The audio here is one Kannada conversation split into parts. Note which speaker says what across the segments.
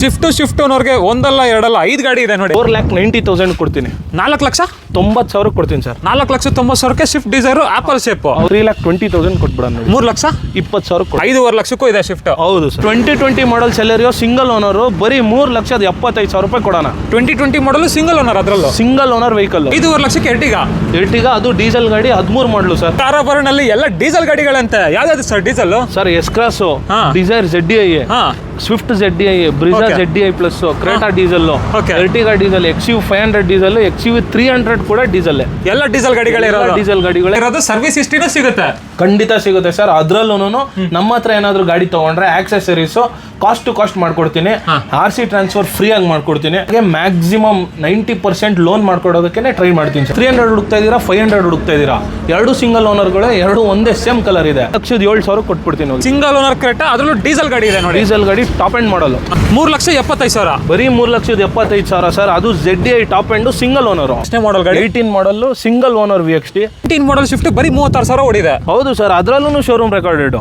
Speaker 1: ಶಿಫ್ಟ್ ಅನ್ನೋರಿಗೆ ಒಂದಲ್ಲ ಎರಡಲ್ಲ 5 ಗಾಡಿ ಇದೆ ನೋಡಿ.
Speaker 2: 4,90,000 ಕೊಡ್ತೀನಿ.
Speaker 1: 4,90,000
Speaker 2: ಕೊಡ್ತೀನಿ sir.
Speaker 1: 4,90,000 Swift Dzire apple shape
Speaker 2: 3,20,000 ಕೊಟ್ಬಿಡೋಣ ನೋಡಿ.
Speaker 1: 3,20,000 5.5 ಲಕ್ಷಕ್ಕೂ ಇದೆ ಶಿಫ್ಟ್.
Speaker 2: ಹೌದು ಸರ್. 2020 ಮಾಡಲ್ ಸೆಲೆರಿಯೋ ಸಿಂಗಲ್ ಓನರ್ ಬರೀ 3,75,000 ರೂಪಾಯಿ ಕೊಡೋಣ.
Speaker 1: 2020 ಮಾಡಲ್ ಸಿಂಗಲ್ ಓನರ್, ಅದರಲ್ಲೂ
Speaker 2: ಸಿಂಗಲ್ ಓನರ್ ವೆಹಿಕಲ್
Speaker 1: 5.5 ಲಕ್ಷಕ್ಕೆ
Speaker 2: ಎರ್ಟಿಗಾ ಅದು ಡೀಸೆಲ್ ಗಾಡಿ 13 ಮಾಡಲು ಸರ್.
Speaker 1: ಕಾರಾಬಾರ್ನಲ್ಲಿ ಎಲ್ಲ ಡೀಸೆಲ್ ಗಾಡಿಗಳಂತೆ. ಯಾವ್ದು sir diesel?
Speaker 2: Sir S cross, Dzire ZDI, Swift ZDI, Brezza ZDI plus, Creta diesel, Ertiga diesel, XUV 500 diesel, XUV 300 ಕೂಡ ಡೀಸೆಲ್.
Speaker 1: ಎಲ್ಲ ಡೀಸೆಲ್ ಗಾಡಿಗಳು ಸರ್ವಿಸ್ ಹಿಸ್ಟ್ರಿನೂ ಸಿಗುತ್ತೆ.
Speaker 2: ಖಂಡಿತ ಸಿಗುತ್ತೆ ಸರ್. ಅದ್ರಲ್ಲೂ ನಮ್ಮ ಹತ್ರ ಏನಾದ್ರು ಗಾಡಿ ತಗೊಂಡ್ರೆ ಆಕ್ಸೆಸರೀಸ್ ಕಾಸ್ಟ್ ಟು ಕಾಸ್ಟ್ ಮಾಡ್ಕೊಡ್ತೀನಿ. RC ಟ್ರಾನ್ಸ್ಫರ್ ಫ್ರೀ ಆಗಿ ಮಾಡ್ಕೊಡ್ತೀನಿ. ಮ್ಯಾಕ್ಸಿಮಮ್ 90% ಲೋನ್ ಮಾಡ್ಕೊಡೋದಕ್ಕೆ ಟ್ರೈ ಮಾಡ್ತೀನಿ ಸರ್. 300 ಹುಡುಕ್ತಾ ಇದೀರಾ, 500 ಹುಡುಕ್ತಾ ಇದೀರಾ, ಎರಡು ಸಿಂಗಲ್ ಓನರ್ಗಳೇ, ಎರಡು ಒಂದೇ ಸೇಮ್ ಕಲರ್ ಇದೆ. 1,07,000 ಕೊಟ್ಬಿಡ್ತೀನಿ.
Speaker 1: ಸಿಂಗಲ್ ಓನರ್ ಕ್ರೇಟಾ, ಅದರಲ್ಲೂ ಡೀಸೆಲ್ ಗಾಡಿ ಇದೆ ನೋಡಿ.
Speaker 2: ಡೀಸೆಲ್ ಗಾಡಿ ಟಾಪ್ ಎಂಡ್ ಮಾಡಲ್
Speaker 1: 3,75,000.
Speaker 2: ಬರೀ 3,75,000 ಸರ್. ಅದು ZDI top end single owner.
Speaker 1: Model ಗಾಡಿ
Speaker 2: 18 model single owner VXT
Speaker 1: 18 model shift ಬರೀ 36,000 ಓಡಿದೆ.
Speaker 2: ಹೌದು ಸರ್. ಅದ್ರಲ್ಲೂ ಶೋರೂಮ್ ರೆಕಾರ್ಡೆಡ್.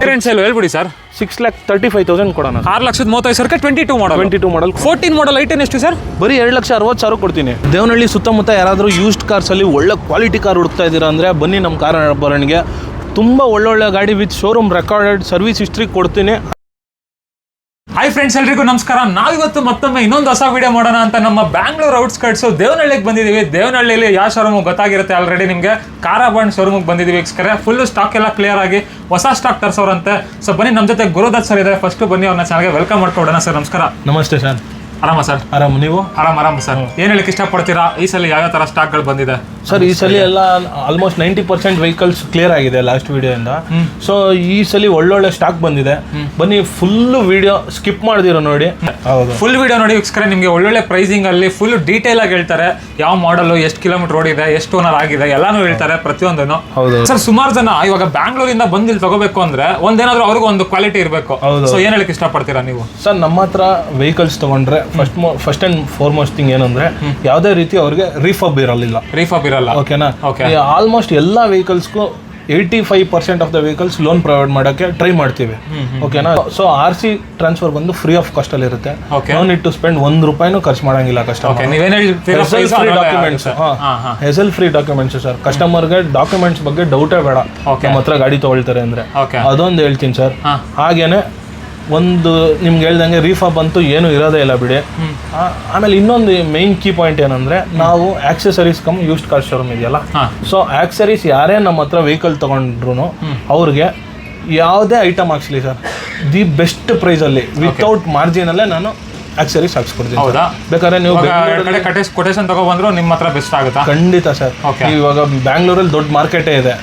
Speaker 1: ಹೇಳ್ಬಿಡಿ ಸರ್.
Speaker 2: 6,35,000 ಕೊಡೋಣ.
Speaker 1: 6,35,000 22 ಮಾಡಲ್. 14 ಮಾಡಲ್ ಐಟನ್ ಎಷ್ಟು ಸರ್?
Speaker 2: ಬರೀ 2,60,000 ಕೊಡ್ತೀನಿ. ದೇವನಹಳ್ಳಿ ಸುತ್ತಮುತ್ತ ಯಾರಾದರೂ ಯೂಸ್ಡ್ ಕಾರ್ಸ್ ಅಲ್ಲಿ ಒಳ್ಳೆ ಕ್ವಾಲಿಟಿ ಕಾರ್ ಹುಡುಕ್ತಾ ಇದ್ದೀರಾ ಅಂದ್ರೆ ಬನ್ನಿ ನಮ್ಮ ಕಾರ್ ಬರಣಿಗೆ. ತುಂಬಾ ಒಳ್ಳೊಳ್ಳೆ ಗಾಡಿ with showroom recorded service history ಕೊಡ್ತೀನಿ.
Speaker 1: ಹಾಯ್ ಫ್ರೆಂಡ್ಸ್, ಎಲ್ರಿಗೂ ನಮಸ್ಕಾರ. ನಾವಿವತ್ತು ಮತ್ತೊಮ್ಮೆ ಇನ್ನೊಂದು ಹೊಸ ವಿಡಿಯೋ ಮಾಡೋಣ ಅಂತ ನಮ್ಮ ಬ್ಯಾಂಗ್ಳೂರ್ ಔಟ್ಸ್ಕರ್ಟ್ಸ್ ದೇವನಹಳ್ಳಿಗೆ ಬಂದಿದ್ದೀವಿ. ದೇವನಹಳ್ಳಿಯಲ್ಲಿ ಯಾವ ಶೋರೂಮ್ ಗೊತ್ತಾಗಿರುತ್ತೆ ಆಲ್ರೆಡಿ ನಿಮಗೆ. ಕಾರಾಬಾಂಡ್ ಶೋರೂಮ್ಗೆ ಬಂದಿದ್ದೀವಿ. ಫುಲ್ ಸ್ಟಾಕ್ ಎಲ್ಲ ಕ್ಲಿಯರ್ ಆಗಿ ಹೊಸ ಸ್ಟಾಕ್ ತರಿಸೋರಂತೆ. ಸೊ ಬನ್ನಿ, ನಮ್ಮ ಜೊತೆ ಗುರುದತ್ ಸರ್ ಇದೆ. ಫಸ್ಟ್ ಬನ್ನಿ ಅವ್ರನ್ನ ಚಾನಲ್ಗೆ ವೆಲ್ಕಮ್ ಮಾಡ್ಕೊಡೋಣ. ಸರ್ ನಮಸ್ಕಾರ.
Speaker 2: ನಮಸ್ತೆ ಸರ್.
Speaker 1: ಆರಾಮ ಸರ್?
Speaker 2: ಆರಾಮ್. ನೀವು?
Speaker 1: ಆರಾಮ್ ಸರ್. ಏನ್ ಹೇಳಕ್ಕೆ ಇಷ್ಟಪಡ್ತೀರಾ? ಈ ಸಲ ಯಾವ ತರ ಸ್ಟಾಕ್ಗಳು ಬಂದಿದೆ
Speaker 2: ಸರ್? ಈ ಸಲ ಎಲ್ಲ ಆಲ್ಮೋಸ್ಟ್ 90% ವೆಹಿಕಲ್ಸ್ ಕ್ಲಿಯರ್ ಆಗಿದೆ ಲಾಸ್ಟ್ ವಿಡಿಯೋಯಿಂದ. ಸೊ ಈ ಸಲ ಒಳ್ಳೊಳ್ಳೆ ಸ್ಟಾಕ್ ಬಂದಿದೆ. ಬನ್ನಿ, ಫುಲ್ ವಿಡಿಯೋ ಸ್ಕಿಪ್ ಮಾಡಿದಿರೋ ನೋಡಿ.
Speaker 1: ಹೌದು, ಫುಲ್ ವಿಡಿಯೋ ನೋಡಿ. ನಿಮಗೆ ಒಳ್ಳೊಳ್ಳೆ ಪ್ರೈಸಿಂಗ್ ಅಲ್ಲಿ ಫುಲ್ ಡೀಟೇಲ್ ಆಗಿ ಹೇಳ್ತಾರೆ. ಯಾವ ಮಾಡಲ್, ಎಷ್ಟು ಕಿಲೋಮೀಟರ್ ಓಡಿದೆ, ಎಷ್ಟು ಓನರ್ ಆಗಿದೆ, ಎಲ್ಲಾನು ಹೇಳ್ತಾರೆ ಪ್ರತಿಯೊಂದನ್ನು. ಸರ್, ಸುಮಾರು ಜನ ಇವಾಗ ಬ್ಯಾಂಗ್ಳೂರಿಂದ ಬಂದು ಇಲ್ಲಿ ತಗೋಬೇಕು ಅಂದ್ರೆ ಒಂದೇನಾದ್ರೂ ಅವ್ರಿಗೆ ಒಂದು ಕ್ವಾಲಿಟಿ ಇರಬೇಕು. ಸೊ ಏನ್ ಹೇಳಕ್ ಇಷ್ಟಪಡ್ತೀರಾ ನೀವು?
Speaker 2: ಸರ್, ನಮ್ಮ ಹತ್ರ ವೆಹಿಕಲ್ಸ್ ತಗೊಂಡ್ರೆ ಫಸ್ಟ್ ಅಂಡ್ ಫಾರ್ಮೋಸ್ಟ್ ಥಿಂಗ್ ಏನಂದ್ರೆ ಯಾವುದೇ ರೀತಿ ಅವ್ರಿಗೆ ರೀಫಬ್ ಇರಲ್ಲ. ಓಕೆನಾ? ಆಲ್ಮೋಸ್ಟ್ ಎಲ್ಲಾ ವೆಹಿಕಲ್ಸ್ಗೂ 85% of the vehicles loan provide ಮಾಡೋಕ್ಕೆ ಟ್ರೈ ಮಾಡ್ತೀವಿ. ಓಕೆನಾ? ಸೊ RC ಟ್ರಾನ್ಸ್ಫರ್ ಬಂದು ಫ್ರೀ ಆಫ್ ಕಾಸ್ಟ್ ಅಲ್ಲಿ ಇರುತ್ತೆ. ನೋ ನೀಡ್ ಟು ಸ್ಪೆಂಡ್ 1 ರೂಪಾಯಿನೂ ಖರ್ಚು ಮಾಡಂಗಿಲ್ಲ customer. Hassle free documents sir. ಕಸ್ಟಮರ್ಗೆ ಡಾಕ್ಯುಮೆಂಟ್ಸ್ ಬಗ್ಗೆ ಡೌಟೇ ಬೇಡ ನಮ್ಮ ಹತ್ರ ಗಾಡಿ ತಗೊಳ್ತಾರೆ ಅಂದ್ರೆ. ಅದೊಂದು ಹೇಳ್ತೀನಿ ಸರ್. ಹಾಗೇನೆ ಒಂದು ನಿಮ್ಗೆ ಹೇಳ್ದಂಗೆ ರೀಫಾಬ್ ಅಂತೂ ಏನು ಇರೋದೇ ಇಲ್ಲ ಬಿಡಿ. ಆಮೇಲೆ ಇನ್ನೊಂದು ಮೇನ್ ಕೀ ಪಾಯಿಂಟ್ ಏನಂದ್ರೆ, ನಾವು accessories cum used car showroom ಇದೆಯಲ್ಲ, ಸೊ ಆಕ್ಸೆಸರೀಸ್ ಯಾರೇ ನಮ್ಮ ಹತ್ರ ವೆಹಿಕಲ್ ತಗೊಂಡ್ರು ಅವ್ರಿಗೆ ಯಾವುದೇ ಐಟಮ್ ಹಾಕ್ಸ್ಲಿ ಸರ್, ದಿ ಬೆಸ್ಟ್ ಪ್ರೈಸ್ ಅಲ್ಲಿ ವಿತೌಟ್ ಮಾರ್ಜಿನ್ ಅಲ್ಲೇ ನಾನು ಆಕ್ಸೆಸರೀಸ್ ಹಾಕ್ಸ್ಕೊಡ್ತೀನಿ. ಬೇಕಾದ್ರೆ ನೀವು
Speaker 1: ಕೊಟೇಶನ್ ತಗೊಬಂದ್ರು ನಿಮ್ಮ ಹತ್ರ ಬೆಸ್ಟ್ ಆಗುತ್ತಾ?
Speaker 2: ಖಂಡಿತ ಸರ್. ಇವಾಗ ಬ್ಯಾಂಗ್ಳೂರಲ್ಲಿ ದೊಡ್ಡ ಮಾರ್ಕೆಟೇ ಇದೆ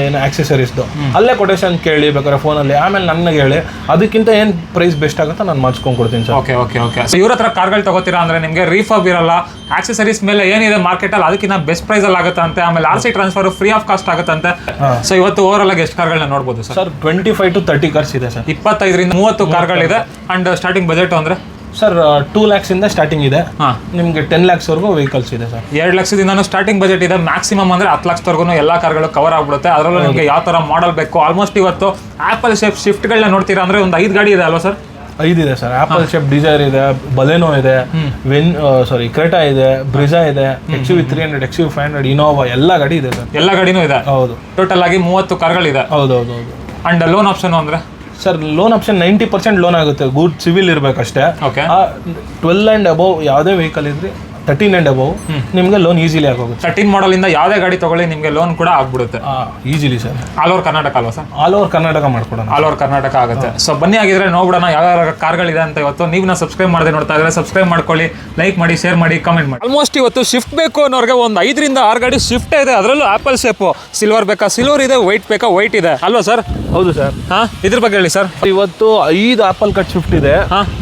Speaker 2: ಏನು ಆಕ್ಸೆಸರೀಸ್ದು. ಅಲ್ಲೇ ಕೊಟೇಶನ್ ಕೇಳಿ ಬೇಕಾದ್ರೆ ಫೋನಲ್ಲಿ, ಆಮೇಲೆ ನನಗೆ ಹೇಳಿ ಅದಕ್ಕಿಂತ ಏನ್ ಪ್ರೈಸ್ ಬೆಸ್ಟ್ ಆಗುತ್ತೋ ನಾನು ಮಾಡಿಸ್ಕೊಂಡು ಕೊಡ್ತೀನಿ ಸರ್.
Speaker 1: ಓಕೆ. ಇವ್ರ ಹತ್ರ ಕಾರ್ಗಳು ತಗೋತೀರಾ ಅಂದ್ರೆ ನಿಮಗೆ ರೀಫಾಬ್ ಇರಲ್ಲ, ಆಕ್ಸೆಸರೀಸ್ ಮೇಲೆ ಏನಿದೆ ಮಾರ್ಕೆಟ್ ಅಲ್ಲಿ ಅದಕ್ಕಿಂತ ಬೆಸ್ಟ್ ಪ್ರೈಸ್ ಅಲ್ಲಿ ಆಗುತ್ತಂತೆ. ಆಮೇಲೆ RC transfer free of cost ಆಗುತ್ತಂತೆ. ಸೊ ಇವತ್ತು ಓವರ್ ಆಗಿ ಎಷ್ಟು ಕಾರ್ಗಳನ್ನ ನೋಡಬಹುದು ಸರ್?
Speaker 2: 25 to 30 ಕಾರ್ಸ್ ಇದೆ ಸರ್.
Speaker 1: 25ರಿಂದ 30 ಕಾರ್ಗಳಿದೆ. ಅಂಡ್ ಸ್ಟಾರ್ಟಿಂಗ್ ಬಜೆಟ್ ಅಂದ್ರೆ
Speaker 2: ಸರ್ 2 lakhs ಇಂದ ಸ್ಟಾರ್ಟಿಂಗ್ ಇದೆ. ನಿಮ್ಗೆ 10 lakhs ವರೆಗೂ ವೆಹಿಕಲ್ಸ್ ಇದೆ ಸರ್.
Speaker 1: 2 ಲಕ್ಷದಿಂದ ಸ್ಟಾರ್ಟಿಂಗ್ ಬಜೆಟ್ ಇದೆ. ಮ್ಯಾಕ್ಸಿಮಮ್ ಅಂದ್ರೆ 10 ಲಕ್ಷವರೆಗೂ ಎಲ್ಲಾ ಕಾರ್ಗಳು ಕವರ್ ಆಗ್ಬಿಡುತ್ತೆ. ಅದರಲ್ಲೂ ನಿಮಗೆ ಯಾವ ತರ ಮಾಡಲ್ ಬೇಕು. ಆಲ್ಮೋಸ್ಟ್ ಇವತ್ತು ಆಪಲ್ ಶೇಪ್ ಶಿಫ್ಟ್ಗಳನ್ನ ನೋಡ್ತೀರಾ ಅಂದ್ರೆ ಒಂದು 5 ಗಾಡಿ ಇದೆ ಅಲ್ವಾ ಸರ್?
Speaker 2: 5 ಇದೆ ಸರ್. ಆಪಲ್ ಶೇಪ್ ಡಿಸೈರ್ ಇದೆ, ಬಲೆನೋ ಇದೆ, ಕ್ರೇಟಾ ಇದೆ, ಬ್ರಿಜಾ ಇದೆ, XUV 300, XUV 500, ಇನೋವಾ, ಎಲ್ಲ ಗಾಡಿ ಇದೆ ಸರ್.
Speaker 1: ಎಲ್ಲ ಗಾಡಿನೂ ಇದೆ. ಹೌದು. ಟೋಟಲ್ ಆಗಿ 30 ಕಾರ್ಗಳಿದೆ. ಹೌದು. ಅಂಡ್ ಲೋನ್ ಆಪ್ಷನ್ ಅಂದ್ರೆ
Speaker 2: ಸರ್, ಲೋನ್ ಆಪ್ಷನ್ 90% ಲೋನ್ ಆಗುತ್ತೆ. ಗುಡ್ ಸಿವಿಲ್ ಇರಬೇಕಷ್ಟೇ. 12 and above ಯಾವುದೇ ವೆಹಿಕಲ್ ಇದ್ರೆ 13 and above ನಿಮಗೆ ಲೋನ್ ಈಸಿಲಿ ಆಗೋಗುತ್ತೆ. 13
Speaker 1: ಮಾಡಲ್ ಇಂದ ಯಾವುದೇ ಗಾಡಿ ತಗೊಳ್ಳಿ ನಿಮಗೆ ಲೋನ್ ಕೂಡ ಆಗ್ಬಿಡುತ್ತೆ
Speaker 2: easily sir.
Speaker 1: All over Karnataka ಅಲ್ವಾ ಸರ್?
Speaker 2: ಆಲ್ ಓವರ್ ಕರ್ನಾಟಕ ಮಾಡ್ಕೊಡೋಣ.
Speaker 1: ಆಲ್ ಓವರ್ ಕರ್ನಾಟಕ ಆಗುತ್ತೆ. ಸೊ ಬನ್ನಿ, ಆಗಿದ್ರೆ ನೋಡ್ಬಿಡೋಣ ಯಾವ ಕಾರ್ಗಳಿದೆ ಅಂತ. ಇವತ್ತು ನೀವು ಸಬ್ಸ್ಕ್ರೈಬ್ ಮಾಡದೆ ನೋಡ್ತಾ ಇದ್ರೆ ಸಬ್ಸ್ಕ್ರೈಬ್ ಮಾಡ್ಕೊಳ್ಳಿ, ಲೈಕ್ ಮಾಡಿ, ಶೇರ್ ಮಾಡಿ, ಕಮೆಂಟ್ ಮಾಡಿ. ಆಲ್ಮೋಸ್ಟ್ ಇವತ್ತು ಶಿಫ್ಟ್ ಬೇಕು ಅನ್ನೋರಿಗೆ ಒಂದು 5ರಿಂದ 6 ಗಾಡಿ ಶಿಫ್ಟ್ ಇದೆ. ಅದರಲ್ಲೂ ಆಪಲ್ ಶೇಪ್. ಸಿಲ್ವರ್ ಬೇಕಾ ಸಿಲ್ವರ್ ಇದೆ, ವೈಟ್ ಬೇಕಾ ವೈಟ್ ಇದೆ ಅಲ್ವಾ ಸರ್?
Speaker 2: ಹೌದು ಸರ್.
Speaker 1: ಇದ್ರ ಬಗ್ಗೆ ಹೇಳಿ ಸರ್.
Speaker 2: ಇವತ್ತು 5 ಆಪಲ್ ಕಟ್ ಶಿಫ್ಟ್ ಇದೆ.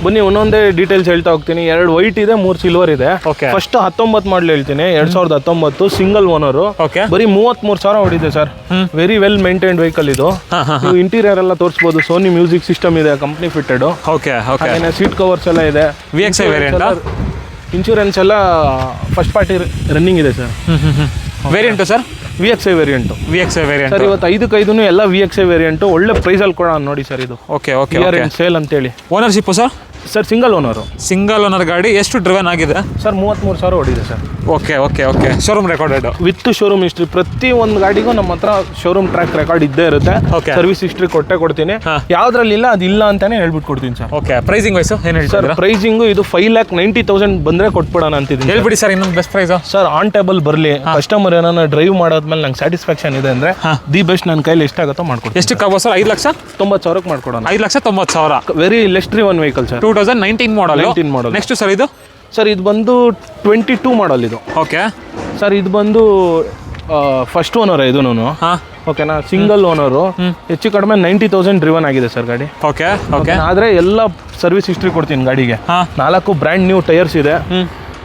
Speaker 2: ಬನ್ನಿ, ಒಂದೊಂದೇ ಡೀಟೇಲ್ಸ್ ಹೇಳ್ತಾ ಹೋಗ್ತೀನಿ. 2 ವೈಟ್ ಇದೆ, 3 ಸಿಲ್ವರ್ ಇದೆ. ಫಸ್ಟ್ 19 ಮಾಡಲ್ ಹೇಳ್ತೀನಿ. 2019 ಸಿಂಗಲ್ ಓನರ್. ಬರೀ 33,000 ಹೊಡಿದೆ sir. Very well maintained vehicle ಇದು. ನೀವು ಇಂಟೀರಿಯರ್ ಎಲ್ಲ ತೋರಿಸಬಹುದು. ಸೋನಿ ಮ್ಯೂಸಿಕ್ ಸಿಸ್ಟಮ್ ಇದೆ, ಕಂಪ್ನಿ ಫಿಟ್ಟೆಡ್. ಸೀಟ್ ಕವರ್ಸ್ ಎಲ್ಲ ಇದೆ.
Speaker 1: VXI variant.
Speaker 2: ಇನ್ಶೂರೆನ್ಸ್ ಎಲ್ಲ ಫಸ್ಟ್ ಪಾರ್ಟಿ ರನ್ನಿಂಗ್ ಇದೆ sir.
Speaker 1: Variant sir?
Speaker 2: VXI variant sir. ಇವತ್ತು 5 ಎಲ್ಲ VXI ವೇರಿಯಂಟ್. ಒಳ್ಳೆ ಪ್ರೈಸ್ ಅಲ್ಲಿ ಕೊಡೋಣ ನೋಡಿ ಸರ್ ಇದು.
Speaker 1: ಓಕೆ.
Speaker 2: ಸೇಲ್ ಅಂತೇಳಿ.
Speaker 1: Ownership sir?
Speaker 2: Sir single owner.
Speaker 1: Single owner ಗಾಡಿ. ಎಷ್ಟು ಡ್ರಿವನ್ ಆಗಿದೆ
Speaker 2: ಸರ್? 33,000 ಓಡಿದೆ sir.
Speaker 1: Okay okay okay. Showroom recorded
Speaker 2: with showroom history. ಪ್ರತಿ ಒಂದು ಗಾಡಿಗೂ ನಮ್ಮ ಹತ್ರ ಶೋರೂಮ್ ಟ್ರ್ಯಾಕ್ ರೆಕಾರ್ಡ್ ಇದ್ದೇ ಇರುತ್ತೆ. ಸರ್ವಿಸ್ ಹಿಸ್ಟ್ರಿ ಕೊಡ್ತೀನಿ. ಯಾವ್ದ್ರಲ್ಲಿ ಇಲ್ಲ ಅದಿಲ್ಲ ಅಂತಾನೆ ಹೇಳ್ಬಿಟ್ಟು ಕೊಡ್ತೀನಿ ಸರ್.
Speaker 1: ಓಕೆ. ಪ್ರೈಸಿಂಗ್ ವೈಸು ಏನು ಹೇಳ್ತಾರೆ
Speaker 2: ಸರ್? ಪ್ರೈಸಿಂಗು ಇದು 5,90,000 ಬಂದ್ರೆ ಕೊಟ್ಬಿಡೋಣ ಅಂತಿದ್ದೀನಿ.
Speaker 1: ಹೇಳ್ಬಿಡಿ ಸರ್ ಇನ್ನೊಂದು best price.
Speaker 2: Sir on table ಬರಲಿ, ಕಸ್ಟಮರ್ ಏನಾನ ಡ್ರೈವ್ ಮಾಡೋದ್ಮೇಲೆ ನಂಗೆ ಸ್ಯಾಟಿಸ್ಫ್ಯಾಕ್ಷನ್ ಇದೆ ಅಂದ್ರೆ ದಿ ಬೆಸ್ಟ್ ನನ್ನ ಕೈಲಿ ಎಷ್ಟಾಗುತ್ತೋ ಮಾಡ್ಕೊಡ್ತೀನಿ.
Speaker 1: ಎಷ್ಟಕ್ಕೆ ಆಗ್ಬೋದು ಸರ್?
Speaker 2: 5,90,000 ಮಾಡ್ಕೊಡೋಣ.
Speaker 1: 5,90,000.
Speaker 2: Very less driven vehicle sir.
Speaker 1: 2019 ಮಾಡಲ್. ನೆಕ್ಸ್ಟ್ ಸರ್ ಇದು?
Speaker 2: ಸರ್ ಇದು ಬಂದು 22 ಮಾಡಲ್ ಇದು.
Speaker 1: ಓಕೆ
Speaker 2: ಸರ್ ಇದು ಬಂದು ಫಸ್ಟ್ ಓನರ್ ಇದೂನು. ಓಕೆನಾ? Single owner. ಹೆಚ್ಚು ಕಡಿಮೆ 90,000 ಡ್ರಿವನ್ ಆಗಿದೆ ಸರ್ ಗಾಡಿ.
Speaker 1: Okay okay.
Speaker 2: ಆದರೆ ಎಲ್ಲ ಸರ್ವಿಸ್ ಹಿಸ್ಟ್ರಿ ಕೊಡ್ತೀನಿ ಗಾಡಿಗೆ. 4 ಬ್ರ್ಯಾಂಡ್ ನ್ಯೂ ಟೈರ್ಸ್ ಇದೆ.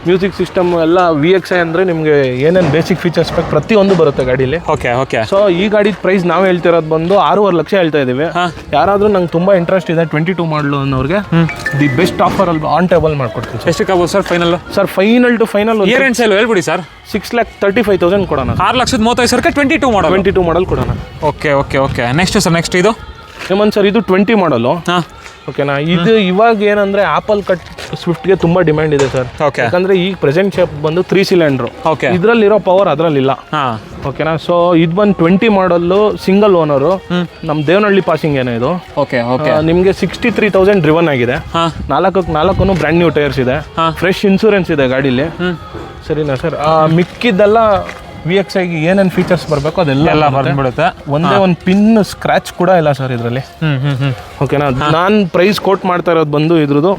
Speaker 2: ಮ್ಯೂಸಿಕ್ ಸಿಸ್ಟಮ್ ಎಲ್ಲ VXI ಅಂದರೆ ನಿಮಗೆ ಏನೇನು ಬೇಸಿಕ್ ಫೀಚರ್ಸ್ ಬೇಕು ಪ್ರತಿಯೊಂದು ಬರುತ್ತೆ ಗಾಡೀಲಿ.
Speaker 1: Okay okay.
Speaker 2: ಸೊ ಈ ಗಾಡಿ ಪ್ರೈಸ್ ನಾವು ಹೇಳ್ತಿರೋದು ಬಂದು 6.5 ಲಕ್ಷ ಹೇಳ್ತಾ ಇದ್ದೀವಿ. ಯಾರಾದರೂ ನಂಗೆ ತುಂಬ ಇಂಟ್ರೆಸ್ಟ್ ಇದೆ 22 ಮಾಡಲು ಅನ್ನೋರಿಗೆ ದಿ ಬೆಸ್ಟ್ ಆಫರ್ ಅಲ್ಲಿ ಆನ್ ಟೇಬಲ್ ಮಾಡ್ಕೊಡ್ತೀನಿ.
Speaker 1: ಎಷ್ಟಕ್ಕೆ ಆಗ್ಬೋದು sir final?
Speaker 2: Sir final to final
Speaker 1: year end sale ಹೇಳ್ಬಿಡಿ ಸರ್.
Speaker 2: 6,35,000 ಕೊಡೋಣ.
Speaker 1: 6,35,000ಕ್ಕೆ 22 ಮಾಡಲ್
Speaker 2: ಕೊಡೋಣ.
Speaker 1: Okay okay okay. Next sir? Next ಇದು
Speaker 2: ಹೇಮಂತ್ ಸರ್, ಇದು 20 ಮಾಡಲು. ಓಕೆನಾ? ಇದು ಇವಾಗ ಏನಂದ್ರೆ ಆಪಲ್ ಕಟ್ ಸ್ವಿಫ್ಟ್ಗೆ ತುಂಬಾ ಡಿಮ್ಯಾಂಡ್ ಇದೆ ಸರ್. ಯಾಕಂದ್ರೆ ಈಗ ಪ್ರೆಸೆಂಟ್ ಶೇಪ್ ಬಂದು 3 ಸಿಲಿಂಡ್ರು. ಇದ್ರಲ್ಲಿರೋ ಪವರ್ ಅದ್ರಲ್ಲಿಲ್ಲ. ಓಕೆನಾ? ಸೊ ಇದು ಬಂದು 20 ಮಾಡಲ್ಲು, ಸಿಂಗಲ್ ಓನರು. ನಮ್ಮ ದೇವನಹಳ್ಳಿ ಪಾಸಿಂಗ್ ಏನೋ ಇದು. ನಿಮಗೆ 63,000 ಡ್ರಿವನ್ ಆಗಿದೆ. 4 ಬ್ರ್ಯಾಂಡ್ ನ್ಯೂ ಟೈರ್ಸ್ ಇದೆ. ಫ್ರೆಶ್ ಇನ್ಶೂರೆನ್ಸ್ ಇದೆ ಗಾಡೀಲಿ. ಸರಿನಾ ಸರ್? ಮಿಕ್ಕಿದ್ದೆಲ್ಲ VXI ಏನೇನು ಫೀಚರ್ಸ್ ಬರಬೇಕು ಅದೆಲ್ಲ ಬಂದ್ಬಿಡುತ್ತೆ. ಒಂದೇ ಒಂದು ಪಿನ್ ಸ್ಕ್ರಾಚ್ ಕೂಡ ಇಲ್ಲ ಸರ್ ಇದರಲ್ಲಿ. ಓಕೆನಾ? ನಾನು ಪ್ರೈಸ್ ಕೋಟ್ ಮಾಡ್ತಾ ಇರೋದು ಬಂದು ಇದ್ರದ್ದು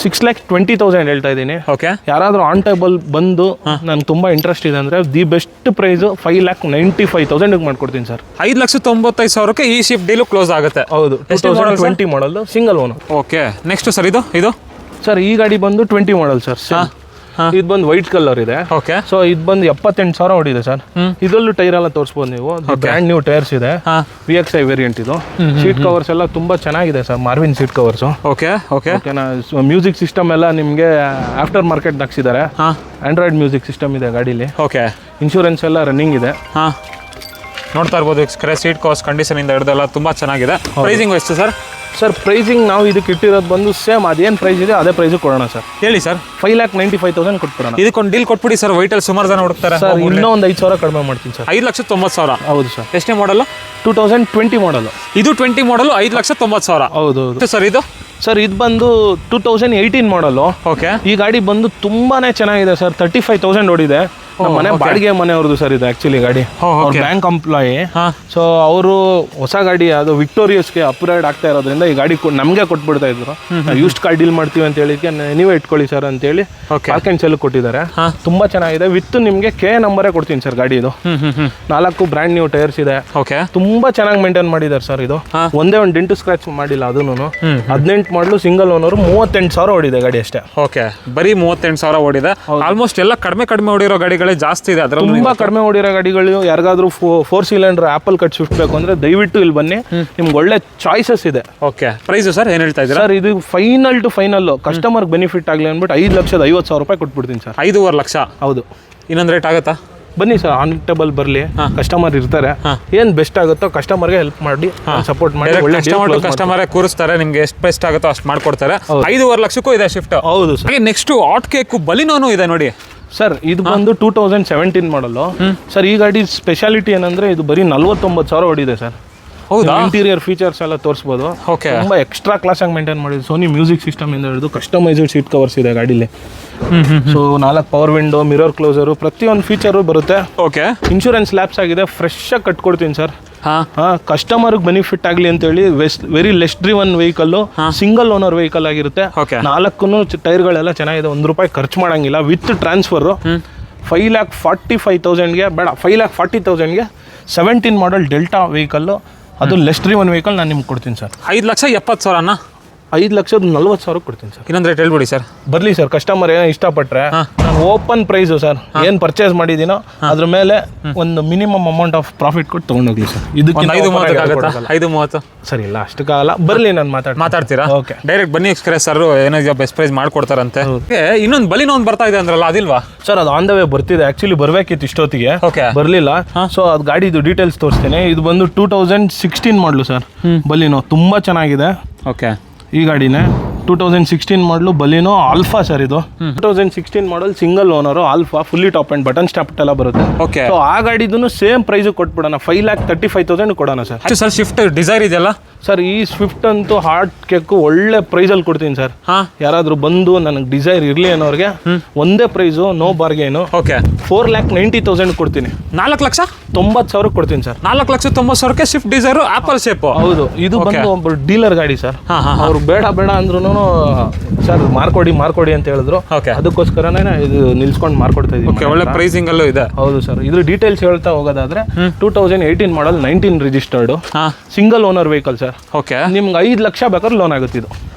Speaker 2: 6,20,000 ಹೇಳ್ತಾ ಇದ್ದೀನಿ.
Speaker 1: ಓಕೆ.
Speaker 2: ಯಾರಾದರೂ ಆನ್ ಟೇಬಲ್ ಬಂದು ನನ್ಗೆ ತುಂಬ ಇಂಟ್ರೆಸ್ಟ್ ಇದೆ ಅಂದರೆ ದಿ ಬೆಸ್ಟ್ ಪ್ರೈಸು 5,95,000 ಮಾಡ್ಕೊಡ್ತೀನಿ ಸರ್.
Speaker 1: 5,95,000ಕ್ಕೆ ಈ ಶಿಫ್ಟ್ ಡೀಲು ಕ್ಲೋಸ್ ಆಗುತ್ತೆ.
Speaker 2: ಹೌದು. 2020 model, single owner.
Speaker 1: Okay. Next sir ಇದು?
Speaker 2: ಸರ್ ಈ ಗಾಡಿ ಬಂದು 20 ಮಾಡಲ್ ಸರ್. ಇದು ಬಂದು ವೈಟ್ ಕಲರ್ ಇದೆ.
Speaker 1: ಓಕೆ.
Speaker 2: ಸೊ ಇದು ಬಂದು 78,000 ಹೊಡಿದೆ ಸರ್. ಇದರಲ್ಲೂ ಟೈರ್ ಎಲ್ಲ ತೋರಿಸ್ಬೋದು ನೀವು. ಬ್ರ್ಯಾಂಡ್ ನ್ಯೂ ಟೈರ್ಸ್ ಇದೆ. VXI ವೇರಿಯಂಟ್ ಇದು. ಸೀಟ್ ಕವರ್ಸ್ ಎಲ್ಲ ತುಂಬಾ ಚೆನ್ನಾಗಿದೆ sir. Marvin seat covers.
Speaker 1: Okay okay.
Speaker 2: ಓಕೆನಾ? ಮ್ಯೂಸಿಕ್ ಸಿಸ್ಟಮ್ ಎಲ್ಲ ನಿಮಗೆ ಆಫ್ಟರ್ ಮಾರ್ಕೆಟ್ ಹಾಕ್ಸಿದ್ದಾರೆ. ಆಂಡ್ರಾಯ್ಡ್ ಮ್ಯೂಸಿಕ್ ಸಿಸ್ಟಮ್ ಇದೆ ಗಾಡೀಲಿ.
Speaker 1: ಓಕೆ.
Speaker 2: ಇನ್ಶೂರೆನ್ಸ್ ಎಲ್ಲ ರನ್ನಿಂಗ್ ಇದೆ.
Speaker 1: ನೋಡ್ತಾ ಇರ್ಬೋದು ಸೀಟ್ ಕವರ್ಸ್ ಕಂಡೀಷನ್ ಇಂದ ಹಿಡಿದೆಲ್ಲ ತುಂಬಾ ಚೆನ್ನಾಗಿದೆ. ಪ್ರೈಸಿಂಗ್ ಎಷ್ಟು ಸರ್?
Speaker 2: ಸರ್ ಪ್ರೈಸಿಂಗ್ ನಾವು ಇದಕ್ಕೆ ಇಟ್ಟಿರೋದು ಬಂದು ಸೇಮ್ ಅದೇನು ಪ್ರೈಸ್ ಇದೆ ಅದೇ ಪ್ರೈಸ್ ಕೊಡೋಣ ಸರ್.
Speaker 1: ಹೇಳಿ ಸರ್.
Speaker 2: 5,95,000 ಕೊಟ್ಬಿಡೋಣ.
Speaker 1: ಇದಕ್ಕೊಂದು ಡೀಲ್ ಕೊಟ್ಬಿಡಿ ಸರ್. ವೈಟಲ್ಲಿ ಸುಮಾರು ಜನ ಹುಡುಕ್ತಾರೆ
Speaker 2: ಸರ್. ಇನ್ನೂ ಒಂದು 5,000 ಕಡಿಮೆ ಮಾಡ್ತೀನಿ ಸರ್.
Speaker 1: 5,90,000.
Speaker 2: ಹೌದು ಸರ್.
Speaker 1: ಎಷ್ಟೇ ಮಾಡಲು?
Speaker 2: 2020 ಮಾಡಲು.
Speaker 1: ಇದು 20 ಮಾಡಲು 5,90,000.
Speaker 2: ಹೌದು.
Speaker 1: ಸರ್ ಇದು?
Speaker 2: ಸರ್ ಇದು ಬಂದು 2018 ಮಾಡಲು.
Speaker 1: ಓಕೆ.
Speaker 2: ಈ ಗಾಡಿ ಬಂದು ತುಂಬಾನೇ ಚೆನ್ನಾಗಿದೆ ಸರ್. 35,000 ಓಡಿದೆ. ನಮ್ಮ ಮನೆ ಬಾಡಿಗೆ ಮನೆಯವ್ರದ್ದು ಸರ್ ಇದು ಆಕ್ಚುಲಿ ಗಾಡಿ. Bank employee. ಸೊ ಅವರು ಹೊಸ ಗಾಡಿ ಅದು ವಿಕ್ಟೋರಿಯಸ್ಗೆ ಅಪ್ಗ್ರೇಡ್ ಆಗ್ತಾ ಇರೋದ್ರಿಂದ ಈ ಗಾಡಿ ನಮಗೆ ಕೊಟ್ಬಿಡ್ತಾ ಇದ್ರು. ಯೂಸ್ಡ್ ಕಾರ್ ಡೀಲ್ ಮಾಡ್ತೀವಿ ಅಂತ ಹೇಳಿಕ್ಕೆ ನೀವೇ ಇಟ್ಕೊಳ್ಳಿ ಸರ್ ಅಂತ ಹೇಳಿ ಪಾರ್ಕ್ ಅಂಡ್ ಸೆಲ್ ಕೊಟ್ಟಿದ್ದಾರೆ. ತುಂಬಾ ಚೆನ್ನಾಗಿದೆ. ವಿತ್ ನಿಮಗೆ KA ನಂಬರೇ ಕೊಡ್ತೀನಿ ಸರ್ ಗಾಡಿ ಇದು. 4 ಬ್ರ್ಯಾಂಡ್ ನ್ಯೂ ಟೈರ್ಸ್ ಇದೆ. ತುಂಬಾ ಚೆನ್ನಾಗಿ ಮೇಂಟೈನ್ ಮಾಡಿದ್ದಾರೆ ಸರ್ ಇದು. ಒಂದೇ ಒಂದು ಡೆಂಟು ಸ್ಕ್ರಾಚ್ ಮಾಡಿಲ್ಲ ಅದನ್ನು. 18 ಮಾಡಲು, ಸಿಂಗಲ್ ಓನರು. 38,000 ಓಡಿದೆ ಗಾಡಿ ಅಷ್ಟೇ.
Speaker 1: ಓಕೆ. ಬರೀ 38,000 ಓಡಿದೆ. ಆಲ್ಮೋಸ್ಟ್ ಎಲ್ಲ ಕಡಿಮೆ ಓಡಿರೋ ಗಾಡಿಗಳೇ ಜಾಸ್ತಿ ಇದೆ. ಅದರಲ್ಲಿ
Speaker 2: ತುಂಬಾ ಕಡಿಮೆ ಓಡಿರೋ ಗಾಡಿಗಳು. ಯಾರಿಗಾದ್ರೂ 4 ಸಿಲಿಂಡರ್ ಆಪಲ್ ಕಟ್ ಶಿಫ್ಟ್ ಬೇಕು ಅಂದ್ರೆ ದಯವಿಟ್ಟು ಇಲ್ಲಿ ಬನ್ನಿ. ನಿಮ್ಗೆ ಒಳ್ಳೆ ಚಾಯ್ಸಸ್ ಇದೆ.
Speaker 1: ಓಕೆ. ಪ್ರೈಸ್ ಸರ್ ಏನು ಹೇಳ್ತಾ ಇದ್ದೀರಾ?
Speaker 2: ಸರ್ ಇದು final to final customer benefit ಆಗಲಿ ಅಂದ್ಬಿಟ್ಟು 5,50,000 ರೂಪಾಯಿ ಕೊಟ್ಬಿಡ್ತೀನಿ ಸರ್.
Speaker 1: 5.5 ಲಕ್ಷ.
Speaker 2: ಹೌದು.
Speaker 1: ಇನ್ನೊಂದು ರೇಟ್ ಆಗುತ್ತಾ?
Speaker 2: ಬನ್ನಿ ಸರ್, ಆನ್ ಟೇಬಲ್ ಬರಲಿ. ಕಸ್ಟಮರ್ ಇರ್ತಾರೆ. ಏನ್ ಬೆಸ್ಟ್ ಆಗುತ್ತೋ ಕಸ್ಟಮರ್ಗೆ ಹೆಲ್ಪ್ ಮಾಡಿ, ಸಪೋರ್ಟ್ ಮಾಡಿ. ಒಳ್ಳೆ
Speaker 1: ಕಸ್ಟಮರೇ ಕೂರಿಸ್ತಾರೆ. ನಿಮ್ಗೆ ಎಷ್ಟು ಬೆಸ್ಟ್ ಆಗುತ್ತೋ ಅಷ್ಟು ಮಾಡ್ಕೊಡ್ತಾರೆ. 5.5 ಲಕ್ಷಕ್ಕೂ ಇದೆ ಶಿಫ್ಟ್.
Speaker 2: ಹೌದು ಸರ್.
Speaker 1: ನೆಕ್ಸ್ಟ್ ಹಾಟ್ ಕೇಕ್ ಬಲಿನೋನು ಇದೆ ನೋಡಿ
Speaker 2: ಸರ್. ಇದು ಬಂದು 2017 ಮಾಡಲು ಸರ್. ಈ ಗಾಡಿ ಸ್ಪೆಷಾಲಿಟಿ ಏನಂದ್ರೆ ಇದು ಬರೀ 49,000 ಓಡಿದೆ ಸರ್.
Speaker 1: ಹೌದಾ?
Speaker 2: ಇಂಟೀರಿಯರ್ ಫೀಚರ್ಸ್ ಎಲ್ಲ ತೋರಿಸ್ಬೋದು. ತುಂಬಾ ಎಕ್ಸ್ಟ್ರಾ ಕ್ಲಾಸ್ ಆಗಿ ಮೇಂಟೈನ್ ಮಾಡಿದ್ರು. ಸೋನಿ ಮ್ಯೂಸಿಕ್ ಸಿಸ್ಟಮ್ ಇಂದ ಹಿಡಿದು ಕಸ್ಟಮೈಸ್ಡ್ ಸೀಟ್ ಕವರ್ಸ್ ಇದೆ ಗಾಡಿಲಿ. ಸೊ 4 ಪವರ್ ವಿಂಡೋ, ಮಿರರ್ ಕ್ಲೋಸರು, ಪ್ರತಿಯೊಂದು ಫೀಚರು ಬರುತ್ತೆ.
Speaker 1: ಓಕೆ.
Speaker 2: ಇನ್ಶೂರೆನ್ಸ್ ಲ್ಯಾಪ್ಸ್ ಆಗಿದೆ. ಫ್ರೆಶ್ ಆಗಿ ಕಟ್ಕೊಡ್ತೀನಿ ಸರ್. ಕಸ್ಟಮರ್ಗೆ ಬೆನಿಫಿಟ್ ಆಗಲಿ ಅಂತ ಹೇಳಿ very less driven vehicle, single owner vehicle ಆಗಿರುತ್ತೆ. 4 ಟೈರ್ಗಳೆಲ್ಲ ಚೆನ್ನಾಗಿದೆ. ₹1 ಖರ್ಚು ಮಾಡಂಗಿಲ್ಲ. ವಿತ್ ಟ್ರಾನ್ಸ್ಫರ್ 5,45,000ಗೆ ಬೇಡ, 5,40,000ಗೆ 17 ಮಾಡಲ್ ಡೆಲ್ಟಾ ವೆಹಿಕಲ್ಲು. ಅದು ಲೆಸ್ ಡ್ರಿವನ್ ವೆಹಿಕಲ್ ನಾನು ನಿಮ್ಗೆ ಕೊಡ್ತೀನಿ ಸರ್.
Speaker 1: 5,70,000.
Speaker 2: 5,40,000 ಕೊಡ್ತೀನಿ ಸರ್.
Speaker 1: ಇನ್ನೊಂದು ರೇಟ್ ಹೇಳ್ಬಿಡಿ ಸರ್.
Speaker 2: ಬರಲಿ ಸರ್, ಕಸ್ಟಮರ್ ಏನೋ ಇಷ್ಟಪಟ್ಟರೆ ನಾನು ಓಪನ್ ಪ್ರೈಸು ಸರ್. ಏನು ಪರ್ಚೇಸ್ ಮಾಡಿದ್ದೀನೋ ಅದ್ರ ಮೇಲೆ ಒಂದು ಮಿನಿಮಮ್ ಅಮೌಂಟ್ ಆಫ್ ಪ್ರಾಫಿಟ್ ಕೊಟ್ಟು ತೊಗೊಂಡೋಗ್ಲಿ ಸರ್. ಇದಕ್ಕೆ
Speaker 1: 5.30
Speaker 2: ಸರ್. ಇಲ್ಲ ಅಷ್ಟಕ್ಕಾಗಲ್ಲ. ಬರಲಿ, ನಾನು
Speaker 1: ಮಾತಾಡ್ತೀರಾ?
Speaker 2: ಓಕೆ.
Speaker 1: ಡೈರೆಕ್ಟ್ ಬನ್ನಿ ಎಕ್ಸ್ಪ್ರೆಸ್ ಸರ್ ಏನೋ ಬೆಸ್ಟ್ ಪ್ರೈಸ್ ಮಾಡ್ಕೊಡ್ತಾರಂತೆ. ಇನ್ನೊಂದು ಬಲಿನೋ ಒಂದು ಬರ್ತಾ ಇದೆ ಅಂದ್ರಲ್ಲ, ಅದಿಲ್ವಾ
Speaker 2: ಸರ್? ಅದು ಆನ್ ದ ವೇ ಬರ್ತಿದೆ. ಆಕ್ಚುಲಿ ಬರ್ಬೇಕಿತ್ತು ಇಷ್ಟೊತ್ತಿಗೆ, ಬರಲಿಲ್ಲ. ಸೊ ಅದು ಗಾಡಿದು ಡೀಟೇಲ್ಸ್ ತೋರಿಸ್ತೇನೆ. ಇದು ಬಂದು 2016 ಮಾಡಲು ಸರ್. ಬಲಿನೋ ತುಂಬಾ ಚೆನ್ನಾಗಿದೆ.
Speaker 1: ಓಕೆ.
Speaker 2: ಈ ಗಾಡಿನೇ 2016 ಮಾಡಲು ಬಲಿನೋ ಆಲ್ಫಾ ಸರ್ ಇದು 2016 model single owner alpha fully top and button stop ಎಲ್ಲ ಬರುತ್ತೆ.
Speaker 1: ಓಕೆ.
Speaker 2: ಸೊ ಆ ಗಾಡಿದೂ ಸೇಮ್ ಪ್ರೈಸ್ ಕೊಟ್ಬಿಡೋಣ 5,35,000 ಕೊಡೋಣ ಸರ್.
Speaker 1: ಸರ್ ಶಿಫ್ಟ್ ಡಿಸೈರ್ ಇದೆಯಲ್ಲ
Speaker 2: ಸರ್ ಈ ಸ್ವಿಫ್ಟ್ ಅಂತೂ ಹಾರ್ಟ್ ಕೇಕ್ ಒಳ್ಳೆ ಪ್ರೈಸಲ್ಲಿ ಕೊಡ್ತೀನಿ ಸರ್. ಯಾರಾದ್ರೂ ಬಂದು ನನಗೆ ಡಿಸೈರ್ ಇರಲಿ ಅನ್ನೋರಿಗೆ ಒಂದೇ ಪ್ರೈಸು, ನೋ ಬಾರ್ಗೇನು.
Speaker 1: ಓಕೆ.
Speaker 2: 4,90,000 ಕೊಡ್ತೀನಿ.
Speaker 1: 4,90,000
Speaker 2: ಕೊಡ್ತೀನಿ sir.
Speaker 1: 4,90,000 Swift Dzire apple shape.
Speaker 2: ಹೌದು, ಇದು ಬಂದು ಒಬ್ಬರು ಡೀಲರ್ ಗಾಡಿ ಸರ್. ಅವ್ರು ಬೇಡ ಅಂದ್ರೂ ಸರ್ ಮಾರ್ಕೊಡಿ ಅಂತ ಹೇಳಿದ್ರು. ಅದಕ್ಕೋಸ್ಕರನೇ ಇದು ನಿಲ್ಸ್ಕೊಂಡು ಮಾರ್ಕೊಡ್ತಾ ಇದ್ದೀವಿ.
Speaker 1: ಒಳ್ಳೆ ಪ್ರೈಸಿಂಗ್ ಅಲ್ಲೂ ಇದೆ.
Speaker 2: ಹೌದು ಸರ್. ಇದ್ರ ಡೀಟೇಲ್ಸ್ ಹೇಳ್ತಾ ಹೋಗೋದಾದ್ರೆ 2018 ಮಾಡಲ್ 19 registered single owner vehicle sir.
Speaker 1: Okay.
Speaker 2: ನಿಮ್ಗೆ 5 ಲಕ್ಷ ಬೇಕಾದ್ರೆ ಲೋನ್ ಆಗುತ್ತೆ. ಇದು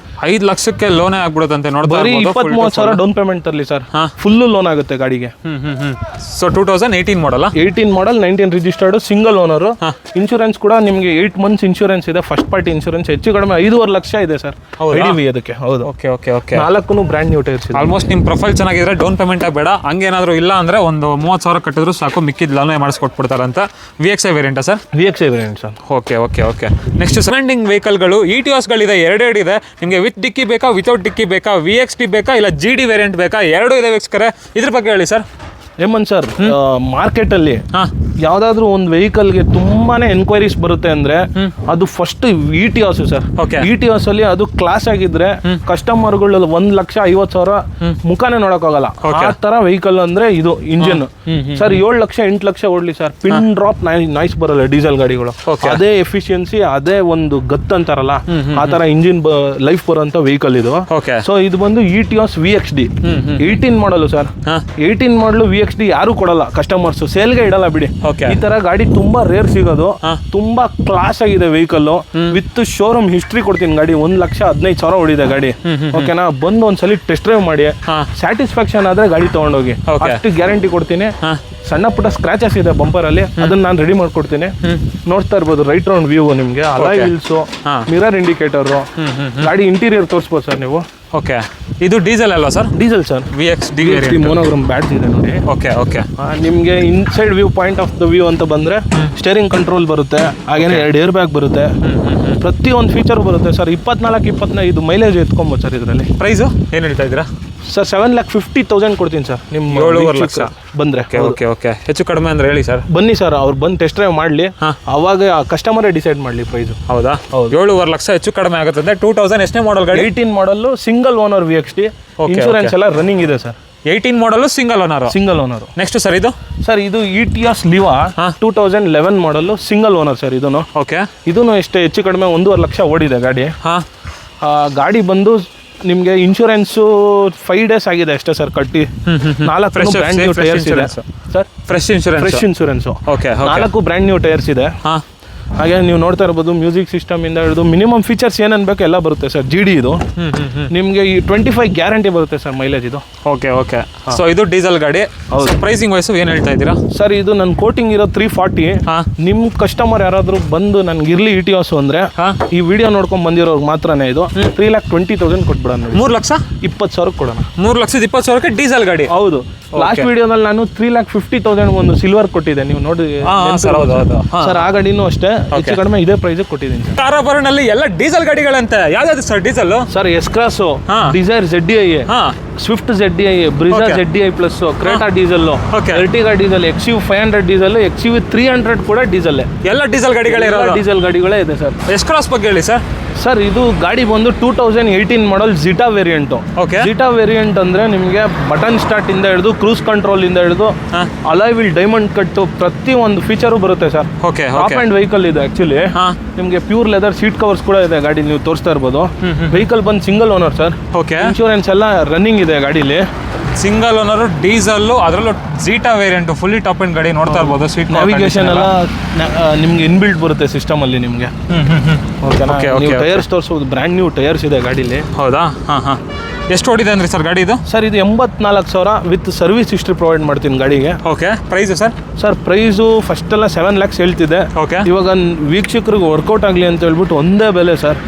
Speaker 1: 5 ಲಕ್ಷಕ್ಕೆ ಲೋನೇ ಆಗ್ಬಿಡುತ್ತಂತೆ.
Speaker 2: ಬರೀ 23,000 ಡೌನ್ ಪೇಮೆಂಟ್ ತರಲಿ ಸರ್, ಫುಲ್ ಲೋನ್ ಆಗುತ್ತೆ ಗಾಡಿಗೆ.
Speaker 1: ಸೊ 2018 model
Speaker 2: 18 model 19 registered single owner. Insurance ಕೂಡ ನಿಮಗೆ 8 ಮಂತ್ಸ್ ಇನ್ಶೂರೆನ್ಸ್ ಇದೆ. ಫಸ್ಟ್ ಪಾರ್ಟಿ ಇನ್ಶೂರೆನ್ಸ್ ಹೆಚ್ಚು ಕಡಿಮೆ 5.5 ಲಕ್ಷ ಇದೆ ಸರ್ ಅದಕ್ಕೆ. ಹೌದು.
Speaker 1: Okay okay okay.
Speaker 2: 4 brand new tyres.
Speaker 1: Almost ನಿಮ್ಮ ಪ್ರೊಫೈಲ್ ಚೆನ್ನಾಗಿದ್ರೆ ಡೌನ್ ಪೇಮೆಂಟ್ ಆಗಬೇಡ. ಹಂಗೇನಾದ್ರು ಇಲ್ಲ ಅಂದ್ರೆ ಒಂದು 30,000 ಕಟ್ಟಿದ್ರು ಸಾಕು, ಮಿಕ್ಕಿದ ಲೋನೇ ಮಾಡಿಸ್ಕೊಟ್ಬಿಡ್ತಾರಂತ. VXI ವೇರಿಯಂಟಾ sir? VXI
Speaker 2: variant sir.
Speaker 1: Okay okay okay. Next surrounding ವೆಹಿಕಲ್ಗಳು ಇಟಿಯೋಸ್ಗಳಿದೆ, ಎರಡೆರಡು ಇದೆ. ನಿಮಗೆ ವಿತ್ ಡಿಕ್ಕಿ ಬೇಕಾ, ವಿತೌಟ್ ಡಿಕ್ಕಿ ಬೇಕಾ, VXT ಬೇಕಾ, ಇಲ್ಲ GD ವೇರಿಯಂಟ್ ಬೇಕಾ? ಎರಡೂ ಇದೆ ವೀಕ್ಷಕರೇ. ಇದ್ರ ಬಗ್ಗೆ ಹೇಳಿ ಸರ್.
Speaker 2: ಹೇಮಂತ್ ಸರ್, ಮಾರ್ಕೆಟಲ್ಲಿ ಯಾವ್ದಾದ್ರು ಒಂದು ವೆಹಿಕಲ್ಗೆ ತುಂಬಾನೇ ಎನ್ಕ್ವೈರೀಸ್ ಬರುತ್ತೆ ಅಂದ್ರೆ ಅದು ಫಸ್ಟ್ ಇಟಿಯೋಸ್ ಸರ್. ಇಟಿಯೋಸ್ ಅಲ್ಲಿ ಅದು ಕ್ಲಾಸ್ ಆಗಿದ್ರೆ ಕಸ್ಟಮರ್ಗಳು 1,50,000 ಮುಖಾನೇ ನೋಡಕ್ಕಾಗಲ್ಲ. ಆ ತರ ವೆಹಿಕಲ್ ಅಂದ್ರೆ ಇದು ಇಂಜಿನ್ ಸರ್ 7 ಲಕ್ಷ 8 ಲಕ್ಷ ಓಡ್ಲಿ ಸರ್, ಪಿನ್ ಡ್ರಾಪ್ ನಾಯ್ಸ್ ಬರಲ್ಲ ಡೀಸೆಲ್ ಗಾಡಿಗಳು. ಅದೇ ಎಫಿಷಿಯನ್ಸಿ, ಅದೇ ಒಂದು ಗತ್ ಅಂತಾರಲ್ಲ ಆ ತರ ಇಂಜಿನ್ ಲೈಫ್ ಬರುವಂತ ವೆಹಿಕಲ್ ಇದು. ಸೊ ಇದು ಬಂದು ಇಟಿಯೋಸ್ VXD 18 ಮಾಡಲು ಸರ್. 18 ಮಾಡಲು VXD ಯಾರು ಕೊಡಲ್ಲ ಕಸ್ಟಮರ್ಸ್, ಸೇಲ್ಗೆ ಇಡಲ್ಲ ಬಿಡಿ. ಈ ತರ ಗಾಡಿ ತುಂಬಾ ರೇರ್ ಸಿಗೋದು. ತುಂಬಾ ಕ್ಲಾಸ್ ಆಗಿದೆ ವೆಹಿಕಲ್, ವಿತ್ ಶೋರೂಮ್ ಹಿಸ್ಟ್ರಿ ಕೊಡ್ತೀನಿ. ಗಾಡಿ 1,15,000 ಓಡಿದೆ ಗಾಡಿ. ಓಕೆನಾ? ಬಂದು ಒಂದ್ಸಲಿ ಟೆಸ್ಟ್ ಡ್ರೈವ್ ಮಾಡಿ, ಸ್ಯಾಟಿಸ್ಫ್ಯಾಕ್ಷನ್ ಆದ್ರೆ ಗಾಡಿ ತಗೊಂಡೋಗಿ, ಅಷ್ಟು ಗ್ಯಾರಂಟಿ ಕೊಡ್ತೀನಿ. ಸಣ್ಣ ಪುಟ್ಟ ಸ್ಕ್ರಾಚಸ್ ಇದೆ ಬಂಪರ್ ಅಲ್ಲಿ, ಅದನ್ನ ನಾನು ರೆಡಿ ಮಾಡ್ಕೊಡ್ತೀನಿ. ನೋಡ್ತಾ ಇರ್ಬೋದು ರೈಟ್ ರೌಂಡ್ ವ್ಯೂ, ನಿಮ್ಗೆ ಅಲಾಯ್ ವೀಲ್ಸ್, ಮಿರರ್ ಇಂಡಿಕೇಟರ್, ಗಾಡಿ ಇಂಟೀರಿಯರ್ ತೋರಿಸ್ಬೋದು ಸರ್ ನೀವು.
Speaker 1: ಓಕೆ. ಇದು ಡೀಸೆಲ್ ಅಲ್ವಾ sir? Diesel sir. VXD
Speaker 2: monogram badge ಇದೆ ನೋಡಿ.
Speaker 1: Okay okay.
Speaker 2: ನಿಮಗೆ inside view, point of the view ಅಂತ ಬಂದ್ರೆ ಸ್ಟೇರಿಂಗ್ ಕಂಟ್ರೋಲ್ ಬರುತ್ತೆ, ಹಾಗೇನೆ 2 ಏರ್ ಬ್ಯಾಗ್ ಬರುತ್ತೆ, ಪ್ರತಿಯೊಂದು ಫೀಚರ್ ಬರುತ್ತೆ ಸರ್. 24-25 ಮೈಲೇಜ್ ಎತ್ಕೊಬೋದು ಸರ್. ಇದರಲ್ಲಿ ಪ್ರೈಸು ಏನು ಹೇಳ್ತಾ ಇದ್ದೀರಾ ಸರ್? 7,50,000 ಕೊಡ್ತೀನಿ ಸರ್. ನಿಮ್ಮ 7 ಲಕ್ಷ ಬಂದ್ರೆ.
Speaker 1: Okay okay. ಹೆಚ್ಚು ಕಡಿಮೆ ಅಂದ್ರೆ ಹೇಳಿ ಸರ್.
Speaker 2: ಬನ್ನಿ ಸರ್, ಅವ್ರು ಬಂದು ಟೆಸ್ಟ್ ಡ್ರೈವ್ ಮಾಡಲಿ, ಅವಾಗ ಕಸ್ಟಮರೇ ಡಿಸೈಡ್ ಮಾಡಲಿ ಪ್ರೈಸ್.
Speaker 1: ಹೌದಾ? 7.5 ಲಕ್ಷ ಹೆಚ್ಚು ಕಡಿಮೆ ಆಗುತ್ತೆ. 2000 ಎಷ್ಟನೇ ಮಾಡಲ್ ಗಾಡಿ?
Speaker 2: 18 model single owner VXD. Insurance ಎಲ್ಲ ರನ್ನಿಂಗ್ ಇದೆ sir.
Speaker 1: 18 model single owner. Next sir ಇದು? ಸರ್
Speaker 2: ಇದು ಇಟಿಯೋಸ್ ಲಿವಾ 2011 ಮಾಡಲ್ ಸಿಂಗಲ್ ಓನರ್ ಸರ್. ಇದನ್ನು ಓಕೆ. ಇದನ್ನು ಎಷ್ಟು ಹೆಚ್ಚು ಕಡಿಮೆ 1.5 ಲಕ್ಷ ಓಡಿದೆ ಗಾಡಿ. ಗಾಡಿ ಬಂದು ನಿಮಗೆ ಇನ್ಶೂರೆನ್ಸು 5 ಡೇಸ್ ಆಗಿದೆ ಅಷ್ಟೇ ಸರ್ ಕಟ್ಟಿ. 4 ಬ್ರ್ಯಾಂಡ್ ನ್ಯೂ ಟೈರ್ಸ್ ಇದೆ sir. Fresh insurance. Okay. 4 brand new tyres ಇದೆ. ಹಾಗೆ ನೀವು ನೋಡ್ತಾ ಇರ್ಬೋದು ಮ್ಯೂಸಿಕ್ ಸಿಸ್ಟಮ್ ಇಂದ ಹಿಡಿದು ಮಿನಿಮಮ್ ಫೀಚರ್ಸ್ ಏನೇನು ಬೇಕು ಎಲ್ಲ ಬರುತ್ತೆ ಸರ್. GD ಇದು ನಿಮಗೆ ಈ 25 ಗ್ಯಾರಂಟಿ ಬರುತ್ತೆ ಸರ್ ಮೈಲೇಜ್ ಇದು. Okay okay. ಸೊ ಇದು ಡೀಸೆಲ್ ಗಾಡಿ. ಪ್ರೈಸಿಂಗ್ ವೈಸ್ ಏನು ಹೇಳ್ತಾ ಇದ್ದೀರಾ ಸರ್? ಇದು ನನ್ನ ಕೋಟಿಂಗ್ ಇರೋ 340. ನಿಮ್ಮ ಕಸ್ಟಮರ್ ಯಾರಾದರೂ ಬಂದು ನನ್ಗೆ ಇರ್ಲಿ ಇಟಿಯೋಸ್ ಅಂದ್ರೆ ಈ ವಿಡಿಯೋ ನೋಡ್ಕೊಂಡ್ ಬಂದಿರೋರ್ಗೆ ಮಾತ್ರನೇ ಇದು 3,20,000 ಕೊಟ್ಬಿಡೋಣ. 3,20,000 ಕೊಡೋಣ. 3,20,000 ಡೀಸೆಲ್ ಗಾಡಿ. ಹೌದು. ಲಾಸ್ಟ್ ವಿಡಿಯೋದಲ್ಲಿ ನಾನು 3,50,000 ಒಂದು ಸಿಲ್ವರ್ ಕೊಟ್ಟಿದ್ದೆ, ನೀವು ನೋಡಿ ಸರ್. ಆ ಗಾಡಿನೂ ಅಷ್ಟೇ ಹೆಚ್ಚು ಕಡಿಮೆ ಇದೇ ಪ್ರೈಸ್ ಕೊಟ್ಟಿದ್ದೀನಿ.
Speaker 1: ಕಾರಾಭರಣಲ್ಲಿ ಎಲ್ಲ ಡೀಸೆಲ್ ಗಾಡಿಗಳಂತೆ. ಯಾವ್ದು sir diesel?
Speaker 2: Sir S cross, Dzire ZDI, Swift ZDI, Brezza ZDI plus, Creta diesel, Ertiga diesel, XUV 500 diesel, XUV 300 ಕೂಡ ಡೀಸೆಲ್. ಎಲ್ಲ ಡೀಸೆಲ್ ಗಾಡಿಗಳೇ ಡೀಸೆಲ್ ಗಾಡಿಗಳೇ ಇದೆ ಸರ್. ಎಸ್ ಕ್ರಾಸ್ ಬಗ್ಗೆ ಹೇಳಿ ಸರ್. ಸರ್ ಇದು ಗಾಡಿ ಬಂದು 2018 ಮಾಡಲ್ ಜಿಟಾ ವೇರಿಯಂಟ್. ಜಿಟಾ ವೇರಿಯಂಟ್ ಅಂದ್ರೆ ನಿಮಗೆ ಬಟನ್ ಸ್ಟಾರ್ಟ್ ಇಂದ ಹಿಡಿದು ಕ್ರೂಸ್ ಕಂಟ್ರೋಲ್ ಇಂದ ಹಿಡಿದು ಅಲಾಯ್ ವೀಲ್ ಡೈಮಂಡ್ ಕಟ್ ಪ್ರತಿ ಒಂದು ಫೀಚರು ಬರುತ್ತೆ ಸರ್. ಟಾಪ್ ಅಂಡ್ ವೆಹಿಕಲ್ ಇದೆ ಆಕ್ಚುಲಿ. ನಿಮಗೆ ಪ್ಯೂರ್ ಲೆದರ್ ಸೀಟ್ ಕವರ್ಸ್ ಕೂಡ ಇದೆ ಗಾಡಿ, ನೀವು ತೋರಿಸ್ತಾ ಇರ್ಬೋದು. ವೆಹಿಕಲ್ ಬಂದು ಸಿಂಗಲ್ ಓನರ್ ಸರ್. ಇನ್ಶೂರೆನ್ಸ್ ಎಲ್ಲ ರನ್ನಿಂಗ್ ಇದೆ ಗಾಡಿಲಿ. ಸಿಂಗಲ್ ಓನರ್, ಡೀಸೆಲ್, ಅದರಲ್ಲೂ zeta variant, fully top and ಗಾಡಿ. ನೋಡ್ತಾ ಇರ್ಬೋದು. ಸೀಟ್ ನ್ಯಾವಿಗೇಷನ್ ಎಲ್ಲ ನಿಮ್ಗೆ ಇನ್ಬಿಲ್ಟ್ ಬರುತ್ತೆ ಸಿಸ್ಟಮ್ ಅಲ್ಲಿ ನಿಮಗೆ. ಟೈರ್ಸ್ ತೋರಿಸೋದು ಬ್ರ್ಯಾಂಡ್ ನ್ಯೂ ಟೈರ್ಸ್ ಇದೆ ಗಾಡಿಲಿ. ಹೌದಾ? ಎಷ್ಟು ಓಡಿದೆ ಅಂದ್ರೆ ಸರ್ ಗಾಡಿ ಇದು? ಸರ್ ಇದು 84,000 ವಿತ್ ಸರ್ವಿಸ್ ಹಿಸ್ಟ್ರಿ ಪ್ರೊವೈಡ್ ಮಾಡ್ತೀನಿ ಗಾಡಿಗೆ. Okay. Price sir? Sir price first ಎಲ್ಲ 7 lakhs ಹೇಳ್ತಿದೆ. ಓಕೆ. ಇವಾಗ ವೀಕ್ಷಕರಿಗೆ ವರ್ಕೌಟ್ ಆಗಲಿ ಅಂತ ಹೇಳ್ಬಿಟ್ಟು ಒಂದೇ ಬೆಲೆ ಸರ್,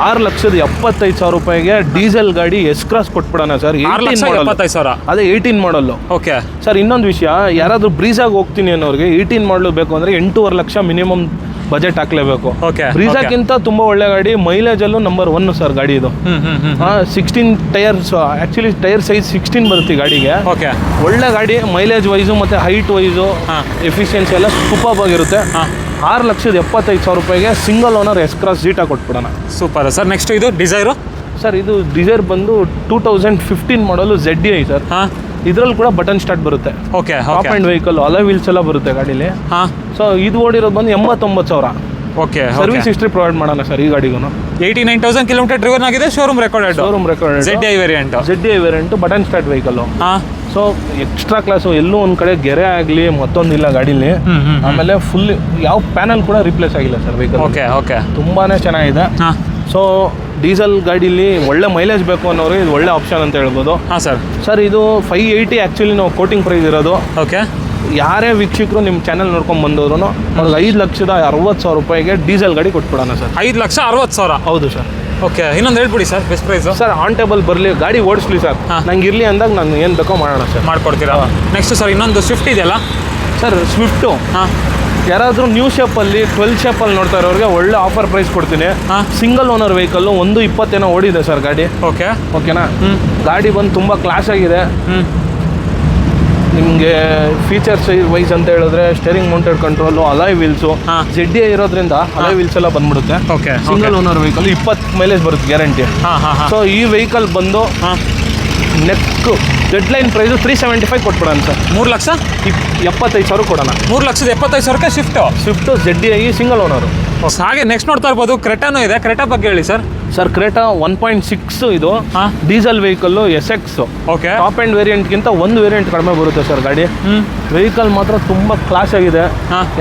Speaker 2: 6,75,000 ರೂಪಾಯಿಗೆ ಡೀಸೆಲ್ ಗಾಡಿ ಎಸ್ ಕ್ರಾಸ್ ಕೊಟ್ಬಿಡೋಣ ಸರ್. 6,75,000. ಅದೇ 18 ಮಾಡಲ್ಲು. Okay sir. ಇನ್ನೊಂದು ವಿಷಯ, ಯಾರಾದರೂ ಬ್ರೀಸಾಗಿ ಹೋಗ್ತೀನಿ ಅನ್ನೋರಿಗೆ 18 ಮಾಡಲು ಬೇಕು ಅಂದರೆ 8.5 ಲಕ್ಷ ಮಿನಿಮಮ್ ಬಜೆಟ್ ಹಾಕ್ಲೇಬೇಕು.
Speaker 1: ಓಕೆ.
Speaker 2: ಬ್ರೀಜಾಕ್ಕಿಂತ ತುಂಬ ಒಳ್ಳೆ ಗಾಡಿ, ಮೈಲೇಜಲ್ಲೂ ನಂಬರ್ 1 ಸರ್ ಗಾಡಿ ಇದು. 16 ಟೈರ್ಸ್, ಆ್ಯಕ್ಚುಲಿ ಟೈರ್ ಸೈಜ್ 16 ಬರುತ್ತೆ ಗಾಡಿಗೆ.
Speaker 1: ಓಕೆ.
Speaker 2: ಒಳ್ಳೆ ಗಾಡಿ, ಮೈಲೇಜ್ ವೈಸು ಮತ್ತು ಹೈಟ್ ವೈಸು ಎಫಿಷಿಯನ್ಸಿ ಎಲ್ಲ ಸೂಪರ್ ಆಗಿರುತ್ತೆ. 6,75,000 ರೂಪಾಯಿಗೆ single owner S Cross Zeta ಕೊಟ್ಬಿಡೋಣ.
Speaker 1: Super sir. ನೆಕ್ಸ್ಟ್ ಇದು ಡಿಸೈರು
Speaker 2: ಸರ್, ಇದು ಡಿಸೈರ್ ಬಂದು 2015 ಮಾಡಲು ZDI ಸರ್. ಇದರಲ್ಲಿ ಕೂಡ ಬಟನ್ ಸ್ಟಾರ್ಟ್ ಬರುತ್ತೆ.
Speaker 1: Okay.
Speaker 2: Top end vehicle, alloy wheels ಎಲ್ಲ ಬರುತ್ತೆ ಗಾಡೀಲಿ. ಸೊ ಇದು ಓಡಿರೋದು ಬಂದು 89,000.
Speaker 1: ಓಕೆ.
Speaker 2: ಸರ್ವಿಸ್ ಹಿಸ್ಟ್ರಿ ಪ್ರೊವೈಡ್ ಮಾಡೋಣ ಸರ್ ಈ ಗಾಡಿಗೂ.
Speaker 1: 89,000 ಕಿಲೋಮೀಟರ್ ಡ್ರಿವನ್ ಆಗಿದೆ. Showroom recorded. ZDI variant button start vehicle. So extra class, ಎಲ್ಲೂ ಒಂದು ಕಡೆ ಗೆರೆ ಆಗಲಿ ಮತ್ತೊಂದಿಲ್ಲ ಗಾಡೀಲಿ. ಆಮೇಲೆ ಫುಲ್ ಯಾವ ಪ್ಯಾನಲ್ ಕೂಡ ರಿಪ್ಲೇಸ್ ಆಗಿಲ್ಲ ಸರ್ ವೆಹಿಕಲ್. ಓಕೆ.
Speaker 2: ತುಂಬಾ ಚೆನ್ನಾಗಿದೆ. ಸೊ ಡೀಸೆಲ್ ಗಾಡೀಲಿ ಒಳ್ಳೆ ಮೈಲೇಜ್ ಬೇಕು ಅನ್ನೋರಿಗೆ ಇದು ಒಳ್ಳೆ ಆಪ್ಷನ್ ಅಂತ ಹೇಳ್ಬೋದು. ಸರ್ ಇದು 580 ಆ್ಯಕ್ಚುಲಿ ನಾವು ಕೋಟಿಂಗ್ ಪ್ರೈಸ್ ಇರೋದು.
Speaker 1: ಓಕೆ.
Speaker 2: ಯಾರೇ ವೀಕ್ಷಕರು ನಿಮ್ಮ ಚಾನಲ್ ನೋಡ್ಕೊಂಡು ಬಂದವರು ಅವ್ರಿಗೆ 5,60,000 ರೂಪಾಯಿಗೆ ಡೀಸೆಲ್ ಗಾಡಿ ಕೊಟ್ಬಿಡೋಣ ಸರ್.
Speaker 1: 5,60,000.
Speaker 2: ಹೌದು ಸರ್.
Speaker 1: ಓಕೆ. ಇನ್ನೊಂದು ಹೇಳ್ಬಿಡಿ sir, best price
Speaker 2: sir. On table ಬರಲಿ, ಗಾಡಿ ಓಡಿಸ್ಲಿ ಸರ್, ನಂಗೆ ಇರಲಿ ಅಂದಾಗ ನಾನು ಏನು ಬೇಕೋ ಮಾಡೋಣ ಸರ್.
Speaker 1: ಮಾಡ್ಕೊಡ್ತೀರಾ? ನೆಕ್ಸ್ಟ್ ಸರ್ ಇನ್ನೊಂದು ಸ್ವಿಫ್ಟ್ ಇದೆಯಲ್ಲ
Speaker 2: ಸರ್, ಸ್ವಿಫ್ಟು ಯಾರಾದರೂ ನ್ಯೂ ಶೇಪಲ್ಲಿ 12 ಶೇಪಲ್ಲಿ ನೋಡ್ತಾ ಇರೋರಿಗೆ ಒಳ್ಳೆ ಆಫರ್ ಪ್ರೈಸ್ ಕೊಡ್ತೀನಿ. ಸಿಂಗಲ್ ಓನರ್ ವೆಹಿಕಲ್ಲು 120 ಓಡಿದೆ ಸರ್ ಗಾಡಿ. ಓಕೆನಾ? ಗಾಡಿ ಬಂದು ತುಂಬ ಕ್ಲಾಸ್ ಆಗಿದೆ. ನಿಮಗೆ ಫೀಚರ್ಸ್ ವೈಸ್ ಅಂತ ಹೇಳಿದ್ರೆ steering mounted control, alloy wheels, ZDI ಇರೋದ್ರಿಂದ ಅಲಾಯ್ ವೀಲ್ಸ್ ಎಲ್ಲ ಬಂದ್ಬಿಡುತ್ತೆ. ಸಿಂಗಲ್ ಓನರ್ ವೆಹಿಕಲ್ 20 ಮೈಲೇಜ್ ಬರುತ್ತೆ ಗ್ಯಾರಂಟಿ. ಸೊ ಈ ವೆಹಿಕಲ್ ಬಂದು ನೆಕ್ ಡೆಡ್ಲೈನ್ ಪ್ರೈಸು 375 ಕೊಟ್ಬಿಡೋಣ ಸರ್. 3,75,000 ಕೊಡೋಣ.
Speaker 1: 3,75,000ಕ್ಕೆ ಸ್ವಿಫ್ಟು
Speaker 2: ZDI ಸಿಂಗಲ್ ಓನರು.
Speaker 1: ಹಾಗೆ ನೆಕ್ಸ್ಟ್ ನೋಡ್ತಾ ಇರ್ಬೋದು ಕ್ರೆಟಾನೂ ಇದೆ. ಕ್ರೆಟಾ ಬಗ್ಗೆ ಹೇಳಿ ಸರ್.
Speaker 2: ಸರ್ ಕ್ರೆಟಾ 1.6 ಇದು diesel vehicle, SX.
Speaker 1: Okay.
Speaker 2: Top end ವೇರಿಯಂಟ್ಗಿಂತ ಒಂದು ವೇರಿಯಂಟ್ ಕಡಿಮೆ ಬರುತ್ತೆ ಸರ್ ಗಾಡಿ. ವೆಹಿಕಲ್ ಮಾತ್ರ ತುಂಬ ಕ್ಲಾಸ್ ಆಗಿದೆ.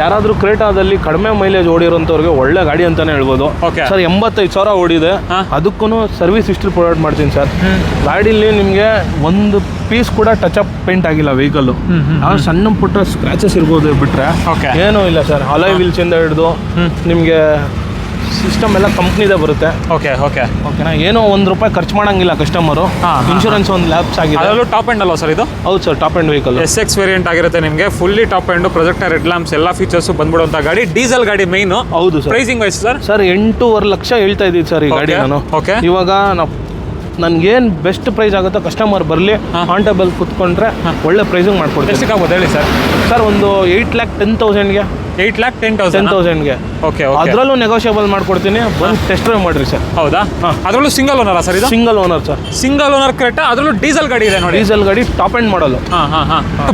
Speaker 2: ಯಾರಾದರೂ ಕ್ರೆಟಾದಲ್ಲಿ ಕಡಿಮೆ ಮೈಲೇಜ್ ಓಡಿರೋಂಥವ್ರಿಗೆ ಒಳ್ಳೆ ಗಾಡಿ ಅಂತಾನೆ ಹೇಳ್ಬೋದು ಸರ್. 85,000 ಓಡಿದೆ. ಅದಕ್ಕೂ ಸರ್ವಿಸ್ ಹಿಸ್ಟ್ರಿ ಪ್ರೊವೈಡ್ ಮಾಡ್ತೀನಿ ಸರ್. ಗಾಡೀಲಿ ನಿಮಗೆ ಒಂದು ಪೀಸ್ ಕೂಡ ಟಚ್ ಅಪ್ ಪೇಂಟ್ ಆಗಿಲ್ಲ ವೆಹಿಕಲ್ಲು. ಸಣ್ಣ ಪುಟ್ಟ ಸ್ಕ್ರಾಚಸ್ ಇರ್ಬೋದು ಬಿಟ್ರೆ ಏನೂ ಇಲ್ಲ ಸರ್. ಅಲಾಯ್ ವೀಲ್ಸ್ ಇಂದ ಹಿಡಿದು ನಿಮಗೆ ಸಿಸ್ಟಮ್ ಎಲ್ಲ ಕಂಪ್ನಿದೇ ಬರುತ್ತೆ. ಓಕೆನಾ? ಏನೋ ₹1 ಖರ್ಚು ಮಾಡಂಗಿಲ್ಲ ಕಸ್ಟಮರು. ಇನ್ಶೂರೆನ್ಸ್ ಒಂದು ಲ್ಯಾಬ್ಸ್ ಆಗಿದೆ.
Speaker 1: ಅದರಲ್ಲೂ ಟಾಪ್ ಎಂಡ್ ಅಲ್ವಾ ಸರ್ ಇದು?
Speaker 2: ಹೌದು sir, top end vehicle.
Speaker 1: SX variant ಆಗಿರುತ್ತೆ ನಿಮಗೆ. Fully top end, projector, red lamps ಎಲ್ಲ ಫೀಚರ್ಸ್ ಬಂದ್ಬಿಡುವಂತ ಗಾಡಿ. ಡೀಸೆಲ್ ಗಾಡಿ ಮೈನ್.
Speaker 2: ಹೌದು sir.
Speaker 1: Pricing wise sir
Speaker 2: 8.5 lakh ಹೇಳ್ತಾ ಇದ್ದೀವಿ ಸರ್ ಈ ಗಾಡಿ ನಾನು. ಇವಾಗ ನಾವು ನನಗೇನು ಬೆಸ್ಟ್ ಪ್ರೈಸ್ ಆಗುತ್ತೋ ಕಸ್ಟಮರ್ ಬರಲಿ, ಆನ್ ಟೇಬಲ್ ಕುತ್ಕೊಂಡ್ರೆ ಒಳ್ಳೆ ಪ್ರೈಸಿಂಗ್ ಮಾಡ್ಕೊಡ್ತೀವಿ.
Speaker 1: ಎಷ್ಟಕ್ಕೆ ಆಗ್ಬೋದು ಹೇಳಿ ಸರ್?
Speaker 2: ಸರ್ ಒಂದು 8,10,000ಗೆ.
Speaker 1: 8,10,000. ಓಕೆ.
Speaker 2: ಅದರಲ್ಲೂ ನೆಗೋಷಿಯಬಲ್ ಮಾಡ್ಕೊಡ್ತೀನಿ. ಬಂದು ಟೆಸ್ಟ್ ಡ್ರೈವ್ ಮಾಡಿರಿ ಸರ್.
Speaker 1: ಹೌದಾ? ಅದರಲ್ಲೂ ಸಿಂಗಲ್ ಓನರಾ ಸರ್ ಇದು?
Speaker 2: Single owner sir.
Speaker 1: Single owner Creta, ಅದರಲ್ಲೂ ಡೀಸೆಲ್ ಗಾಡಿ ಇದೆ ನೋಡಿ.
Speaker 2: ಡೀಸೆಲ್ ಗಾಡಿ top end model.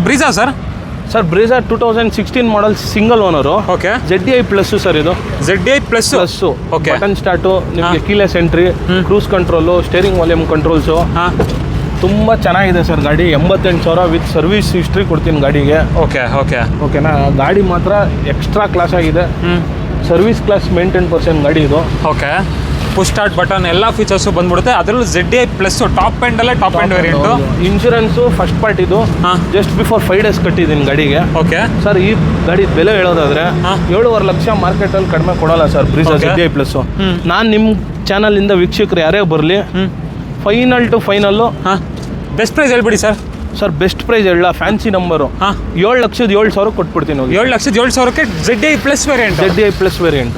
Speaker 1: Brezza sir?
Speaker 2: Sir Brezza 2016 model single owner.
Speaker 1: Okay.
Speaker 2: ZDI plus sir ಇದು.
Speaker 1: ZDI plus.
Speaker 2: Okay. Button start, ನಿಮಗೆ keyless entry, cruise control, steering volume controls. ತುಂಬ ಚೆನ್ನಾಗಿದೆ ಸರ್ ಗಾಡಿ. 88,000 ವಿತ್ ಸರ್ವಿಸ್ ಹಿಸ್ಟ್ರಿ ಕೊಡ್ತೀನಿ ಗಾಡಿಗೆ. ಓಕೆನಾ? ಗಾಡಿ ಮಾತ್ರ ಎಕ್ಸ್ಟ್ರಾ ಕ್ಲಾಸ್ ಆಗಿದೆ. ಸರ್ವಿಸ್ ಕ್ಲಾಸ್ ಮೇಂಟೈನ್ ಪರ್ಸನ್ ಗಾಡಿ ಇದು.
Speaker 1: ಓಕೆ. ಪುಷ್ ಸ್ಟಾರ್ಟ್ ಬಟನ್ ಎಲ್ಲ ಫೀಚರ್ಸು ಬಂದ್ಬಿಡುತ್ತೆ. ಅದರಲ್ಲೂ ZDI ಪ್ಲಸ್ ಟಾಪ್ ಎಂಡ್ ಅಲ್ಲೇ top end variant.
Speaker 2: Insurance first part ಇದು. ಜಸ್ಟ್ ಬಿಫೋರ್ 5 ಡೇಸ್ ಕಟ್ಟಿದ್ದೀನಿ ಗಾಡಿಗೆ.
Speaker 1: ಓಕೆ.
Speaker 2: ಸರ್ ಈ ಗಾಡಿ ಬೆಲೆ ಹೇಳೋದಾದ್ರೆ 7.5 ಲಕ್ಷ ಮಾರ್ಕೆಟಲ್ಲಿ ಕಡಿಮೆ ಕೊಡಲ್ಲ ಸರ್ ಬ್ರೀಜಾ ZDI ಪ್ಲಸ್. ನಾನು ನಿಮ್ಮ ಚಾನಲಿಂದ ವೀಕ್ಷಕರು ಯಾರೇ ಬರಲಿ, final to final
Speaker 1: best price ಹೇಳ್ಬಿಡಿ ಸರ್.
Speaker 2: ಸರ್ ಬೆಸ್ಟ್ ಪ್ರೈಸ್ ಹೇಳ, ಫ್ಯಾನ್ಸಿ ನಂಬರು 7,07,000 ಕೊಟ್ಬಿಡ್ತೀನಿ.
Speaker 1: 7,07,000ಕ್ಕೆ ZDI plus variant.
Speaker 2: ZDI plus variant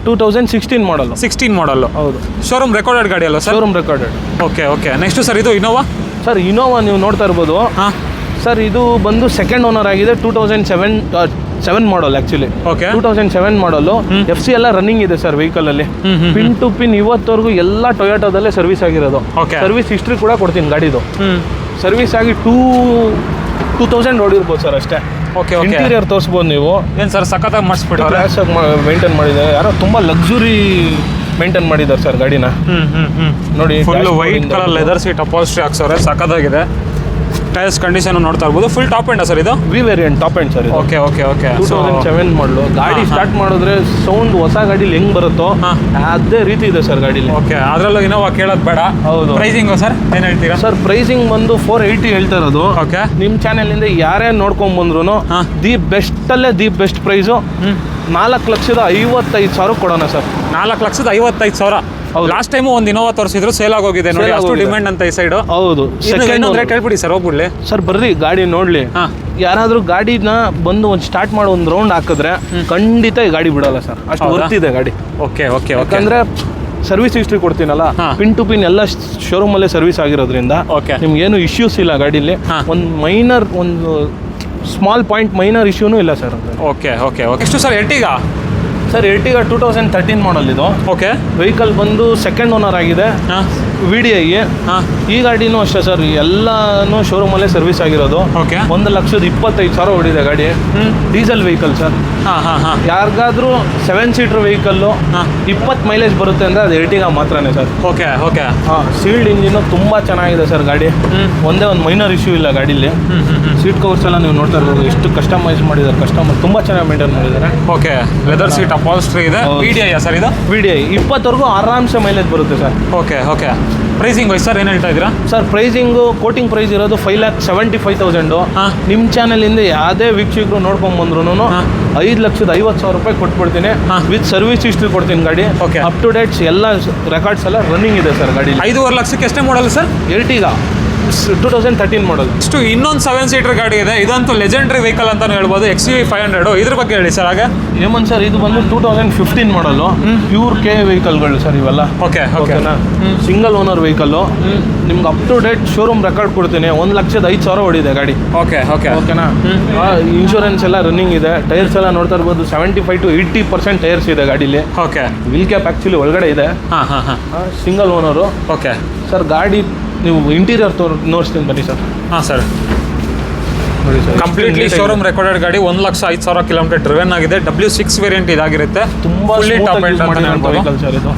Speaker 2: 2016 ಮಾಡಲು.
Speaker 1: 16 ಮಾಡಲು. ಹೌದು. ಶೋರೂಮ್ ರೆಕಾರ್ಡೆಡ್ ಗಾಡಿ ಅಲ್ಲ sir? Showroom
Speaker 2: recorded.
Speaker 1: Okay. Next sir ಇದು ಇನೋವಾ.
Speaker 2: ಸರ್ ಇನೋವಾ ನೀವು ನೋಡ್ತಾ ಇರ್ಬೋದು. ಸರ್ ಇದು ಬಂದು ಸೆಕೆಂಡ್ ಓನರ್ ಆಗಿದೆ. 2007 ಮಾಡಲ್ ಆ್ಯಕ್ಚುಲಿ. 2007 ಮಾಡಲು. FC ಎಲ್ಲ ರನ್ನಿಂಗ್ ಇದೆ ಸರ್ ವೆಹಿಕಲಲ್ಲಿ. ಪಿನ್ ಟು ಪಿನ್ ಇವತ್ತವರೆಗೂ ಎಲ್ಲ ಟೊಯೋಟೋದಲ್ಲೇ ಸರ್ವಿಸ್ ಆಗಿರೋದು. ಸರ್ವಿಸ್ ಹಿಸ್ಟ್ರಿ ಕೂಡ ಕೊಡ್ತೀನಿ ಗಾಡಿದು. ಸರ್ವಿಸ್ ಆಗಿ 2,000 ಓಡಿರ್ಬೋದು ಸರ್ ಅಷ್ಟೇ. ಇಂಟೀರಿಯರ್ ತೋರಿಸ್ಬೋದು ನೀವು.
Speaker 1: ಏನು ಸರ್ ಸಖತ್ತಾಗಿ ಮಾಡಿಸ್ಬಿಟ್ಟು
Speaker 2: ಕ್ಲಾಸಾಗಿ ಮೇಂಟೈನ್ ಮಾಡಿದ್ದಾರೆ. ಯಾರೋ ತುಂಬ ಲಕ್ಸುರಿ ಮೇಂಟೈನ್ ಮಾಡಿದ್ದಾರೆ ಸರ್ ಗಾಡಿನ. ನೋಡಿ
Speaker 1: full white colour leather seat upholstery ಹಾಕ್ಸವ್ರೆ, ಸಖತ್ತಾಗಿದೆ. ಟೈರ್ಸ್ ಕಂಡೀಷನ್ ನೋಡ್ತಾ ಇರ್ಬೋದು. ಫುಲ್ ಟಾಪ್ ಎಂಡ್ ಸರ್ ಇದು? V variant top end sir. Okay. 2007 model. ಗಾಡಿ ಸ್ಟಾರ್ಟ್ ಮಾಡಿದ್ರೆ ಸೌಂಡ್ ಹೊಸ ಗಾಡಿಲಿ ಹೆಂಗ್ ಬರುತ್ತೋ ಅದೇ ರೀತಿ ಇದೆ ಸರ್ ಗಾಡಿಲಿ. ಓಕೆ. ಅದರಲ್ಲೂ ಇನೋವಾ ಕೇಳೋದು ಬೇಡ. ಹೌದು. ಪ್ರೈಸಿಂಗ್ ಸರ್ ಏನು ಹೇಳ್ತೀರಾ? ಸರ್ ಪ್ರೈಸಿಂಗ್ ಬಂದು 480 ಹೇಳ್ತಾ ಇರೋದು. ಓಕೆ. ನಿಮ್ಮ ಚಾನೆಲಿಂದ ಯಾರೇ ನೋಡ್ಕೊಂಡ್ ಬಂದ್ರು ದಿ ಬೆಸ್ಟ್ ಪ್ರೈಸು 4,55,000 ಕೊಡೋಣ ಸರ್. 4,55,000 ಲಾಸ್ಟ್ ಟೈಮ್ ಒಂದು ಇನೋವಾ ತೋರಿಸಿದ್ರು, ಸೇಲ್ ಆಗೋಗಿದೆ ನೋಡಿ, ಅಷ್ಟು ಡಿಮ್ಯಾಂಡ್ ಅಂತ ಈ ಸೈಡ್.
Speaker 2: ಹೌದು.
Speaker 1: ಇನ್ನೊಂದು ರೇಟ್ ಹೇಳ್ಬಿಡಿ ಸರ್, ಹೋಗ್ಬಿಡ್ಲಿ
Speaker 2: ಸರ್. ಬರ್ರಿ ಗಾಡಿ ನೋಡ್ಲಿ. ಯಾರಾದ್ರೂ ಗಾಡಿನ ಬಂದು ಒಂದು ಸ್ಟಾರ್ಟ್ ಮಾಡಿ ಒಂದು ರೌಂಡ್ ಹಾಕಿದ್ರೆ ಖಂಡಿತ ಈ ಗಾಡಿ ಬಿಡಲ್ಲ ಸರ್, ಅಷ್ಟು ವರ್ತಿದೆ ಗಾಡಿ.
Speaker 1: Okay okay.
Speaker 2: ಯಾಕಂದ್ರೆ ಸರ್ವಿಸ್ ಹಿಸ್ಟ್ರಿ ಕೊಡ್ತೀನಲ್ಲ, ಪಿನ್ ಟು ಪಿನ್ ಎಲ್ಲ ಶೋರೂಮ್ ಅಲ್ಲೇ ಸರ್ವಿಸ್ ಆಗಿರೋದ್ರಿಂದ ನಿಮ್ಗೆ ಏನು ಇಶ್ಯೂಸ್ ಇಲ್ಲ ಗಾಡಿಲಿ. ಒಂದು ಮೈನರ್, ಒಂದು ಸ್ಮಾಲ್ ಪಾಯಿಂಟ್ ಮೈನರ್ ಇಶ್ಯೂನೂ ಇಲ್ಲ ಸರ್.
Speaker 1: Okay okay okay. ಎಷ್ಟು ಸರ್ ಎರ್ಟಿಗಾ?
Speaker 2: ಸರ್ ಎರ್ಟಿಗಾ 2013 ಮಾಡಲ್ ಇದು.
Speaker 1: ಓಕೆ.
Speaker 2: ವೆಹಿಕಲ್ ಬಂದು ಸೆಕೆಂಡ್ ಓನರ್ ಆಗಿದೆ, VDI. ಈ ಗಾಡಿನೂ ಅಷ್ಟೇ ಸರ್, ಎಲ್ಲಾನು ಶೋರೂಮಲ್ಲೇ ಸರ್ವಿಸ್ ಆಗಿರೋದು. 1,25,000 ಹೊಡಿದೆ ಗಾಡಿ. Diesel vehicle sir. ಯಾರಿಗಾದ್ರೂ 7 ಸೀಟರ್ ವೆಹಿಕಲ್ಲು 20 ಮೈಲೇಜ್ ಬರುತ್ತೆ ಅಂದರೆ ಅದು ಎರ್ಟಿಗಾ ಮಾತ್ರನೇ sir.
Speaker 1: Okay okay.
Speaker 2: Sealed engine ತುಂಬ ಚೆನ್ನಾಗಿದೆ ಸರ್ ಗಾಡಿ. ಒಂದೇ ಒಂದು ಮೈನರ್ ಇಶ್ಯೂ ಇಲ್ಲ ಗಾಡೀಲಿ. ಸೀಟ್ ಕವರ್ಸ್ ಎಲ್ಲ ನೀವು ನೋಡ್ತಾ ಇರ್ಬೋದು, ಎಷ್ಟು ಕಸ್ಟಮೈಸ್ ಮಾಡಿದ್ದಾರೆ ಕಸ್ಟಮರ್, ತುಂಬ ಚೆನ್ನಾಗಿ ಮೇಂಟೈನ್ ಮಾಡಿದ್ದಾರೆ.
Speaker 1: ಓಕೆ. ಲೆದರ್ ಸೀಟ್ ಅಪಾಲ್ಸ್ಟ್ರಿ ಇದೆ. VDI ಸರ್ ಇದು? VDI
Speaker 2: 20ವರೆಗೂ ಆರಾಮ್ಸೆ ಮೈಲೇಜ್ ಬರುತ್ತೆ sir.
Speaker 1: Okay okay. Pricing wise sir ಏನು ಹೇಳ್ತಾ ಇದ್ದೀರಾ?
Speaker 2: ಸರ್ ಪ್ರೈಸಿಂಗು ಕೋಟಿಂಗ್ ಪ್ರೈಸ್ ಇರೋದು 5,75,000. ನಿಮ್ಮ ಚಾನಲಿಂದ ಯಾವುದೇ ವೀಕ್ಷಕರು ನೋಡ್ಕೊಂಡ್ ಬಂದ್ರು 5,50,000 ರೂಪಾಯಿ ಕೊಟ್ಬಿಡ್ತೀನಿ. ವಿತ್ ಸರ್ವಿಸ್ ಹಿಸ್ಟ್ರಿ ಕೊಡ್ತೀನಿ ಗಾಡಿ. ಅಪ್ ಟು ಡೇಟ್ಸ್ ಎಲ್ಲ ರೆಕಾರ್ಡ್ಸ್ ಎಲ್ಲ ರನ್ನಿಂಗ್ ಇದೆ ಸರ್ ಗಾಡಿ.
Speaker 1: 5.5 ಲಕ್ಷಕ್ಕೆ ಎಷ್ಟೇ ಮಾಡಲ್ ಸರ್?
Speaker 2: ಎರ್ಟಿಗಾ 2013 ಮಾಡಲ್.
Speaker 1: ಇಷ್ಟು ಇನ್ನೊಂದು 7 ಸೀಟರ್ ಗಾಡಿ ಇದೆ, ಇದಂತೂ ಲೆಜೆಂಡರಿ ವೆಹಿಕಲ್ ಅಂತಾನು ಹೇಳ್ಬೋದು. XUV 500. ಇದ್ರ ಬಗ್ಗೆ ಹೇಳಿ ಸರ್. ಹಾಗೆ
Speaker 2: ಏಮನ್ ಸರ್, ಇದು ಬಂದು 2015 ಮಾಡಲು, ಪ್ಯೂರ್ ಕೆ ವೆಹಿಕಲ್ಗಳು ಸರ್ ಇವೆಲ್ಲ.
Speaker 1: ಓಕೆ ಓಕೆನಾ?
Speaker 2: Single owner vehicle. ನಿಮ್ಗೆ up to date showroom record ಕೊಡ್ತೀನಿ. 1,05,000 ಹೊಡಿದೆ ಗಾಡಿ.
Speaker 1: ಓಕೆ ಓಕೆ
Speaker 2: ಓಕೆನಾ? ಇನ್ಶೂರೆನ್ಸ್ ಎಲ್ಲ ರನ್ನಿಂಗ್ ಇದೆ. ಟೈರ್ಸ್ ಎಲ್ಲ ನೋಡ್ತಾ ಇರ್ಬೋದು, 75 to 80% ಟೈರ್ಸ್ ಇದೆ ಗಾಡೀಲಿ.
Speaker 1: ಓಕೆ.
Speaker 2: ವೀಲ್ ಕ್ಯಾಪ್ ಆ್ಯಕ್ಚುಲಿ ಒಳಗಡೆ ಇದೆ. Single owner.
Speaker 1: Okay
Speaker 2: sir. ಗಾಡಿ ನೀವು ಇಂಟೀರಿಯರ್ ನೋಡ್ತೀನಿ ಬನ್ನಿ ಸರ್.
Speaker 1: ಸರ್ ನೋಡಿ ಸರ್, ಕಂಪ್ಲೀಟ್ಲಿ ಶೋರೂಮ್ ರೆಕಾರ್ಡೆಡ್ ಗಾಡಿ. 1,05,000 ಕಿಲೋಮೀಟರ್ ಡ್ರಿವೆನ್ ಆಗಿದೆ. W6 ವೇರಿಯಂಟ್ ಇದಾಗಿರುತ್ತೆ.
Speaker 2: ತುಂಬಾ ವೆಹಿಕಲ್ ಸರ್ ಇದು.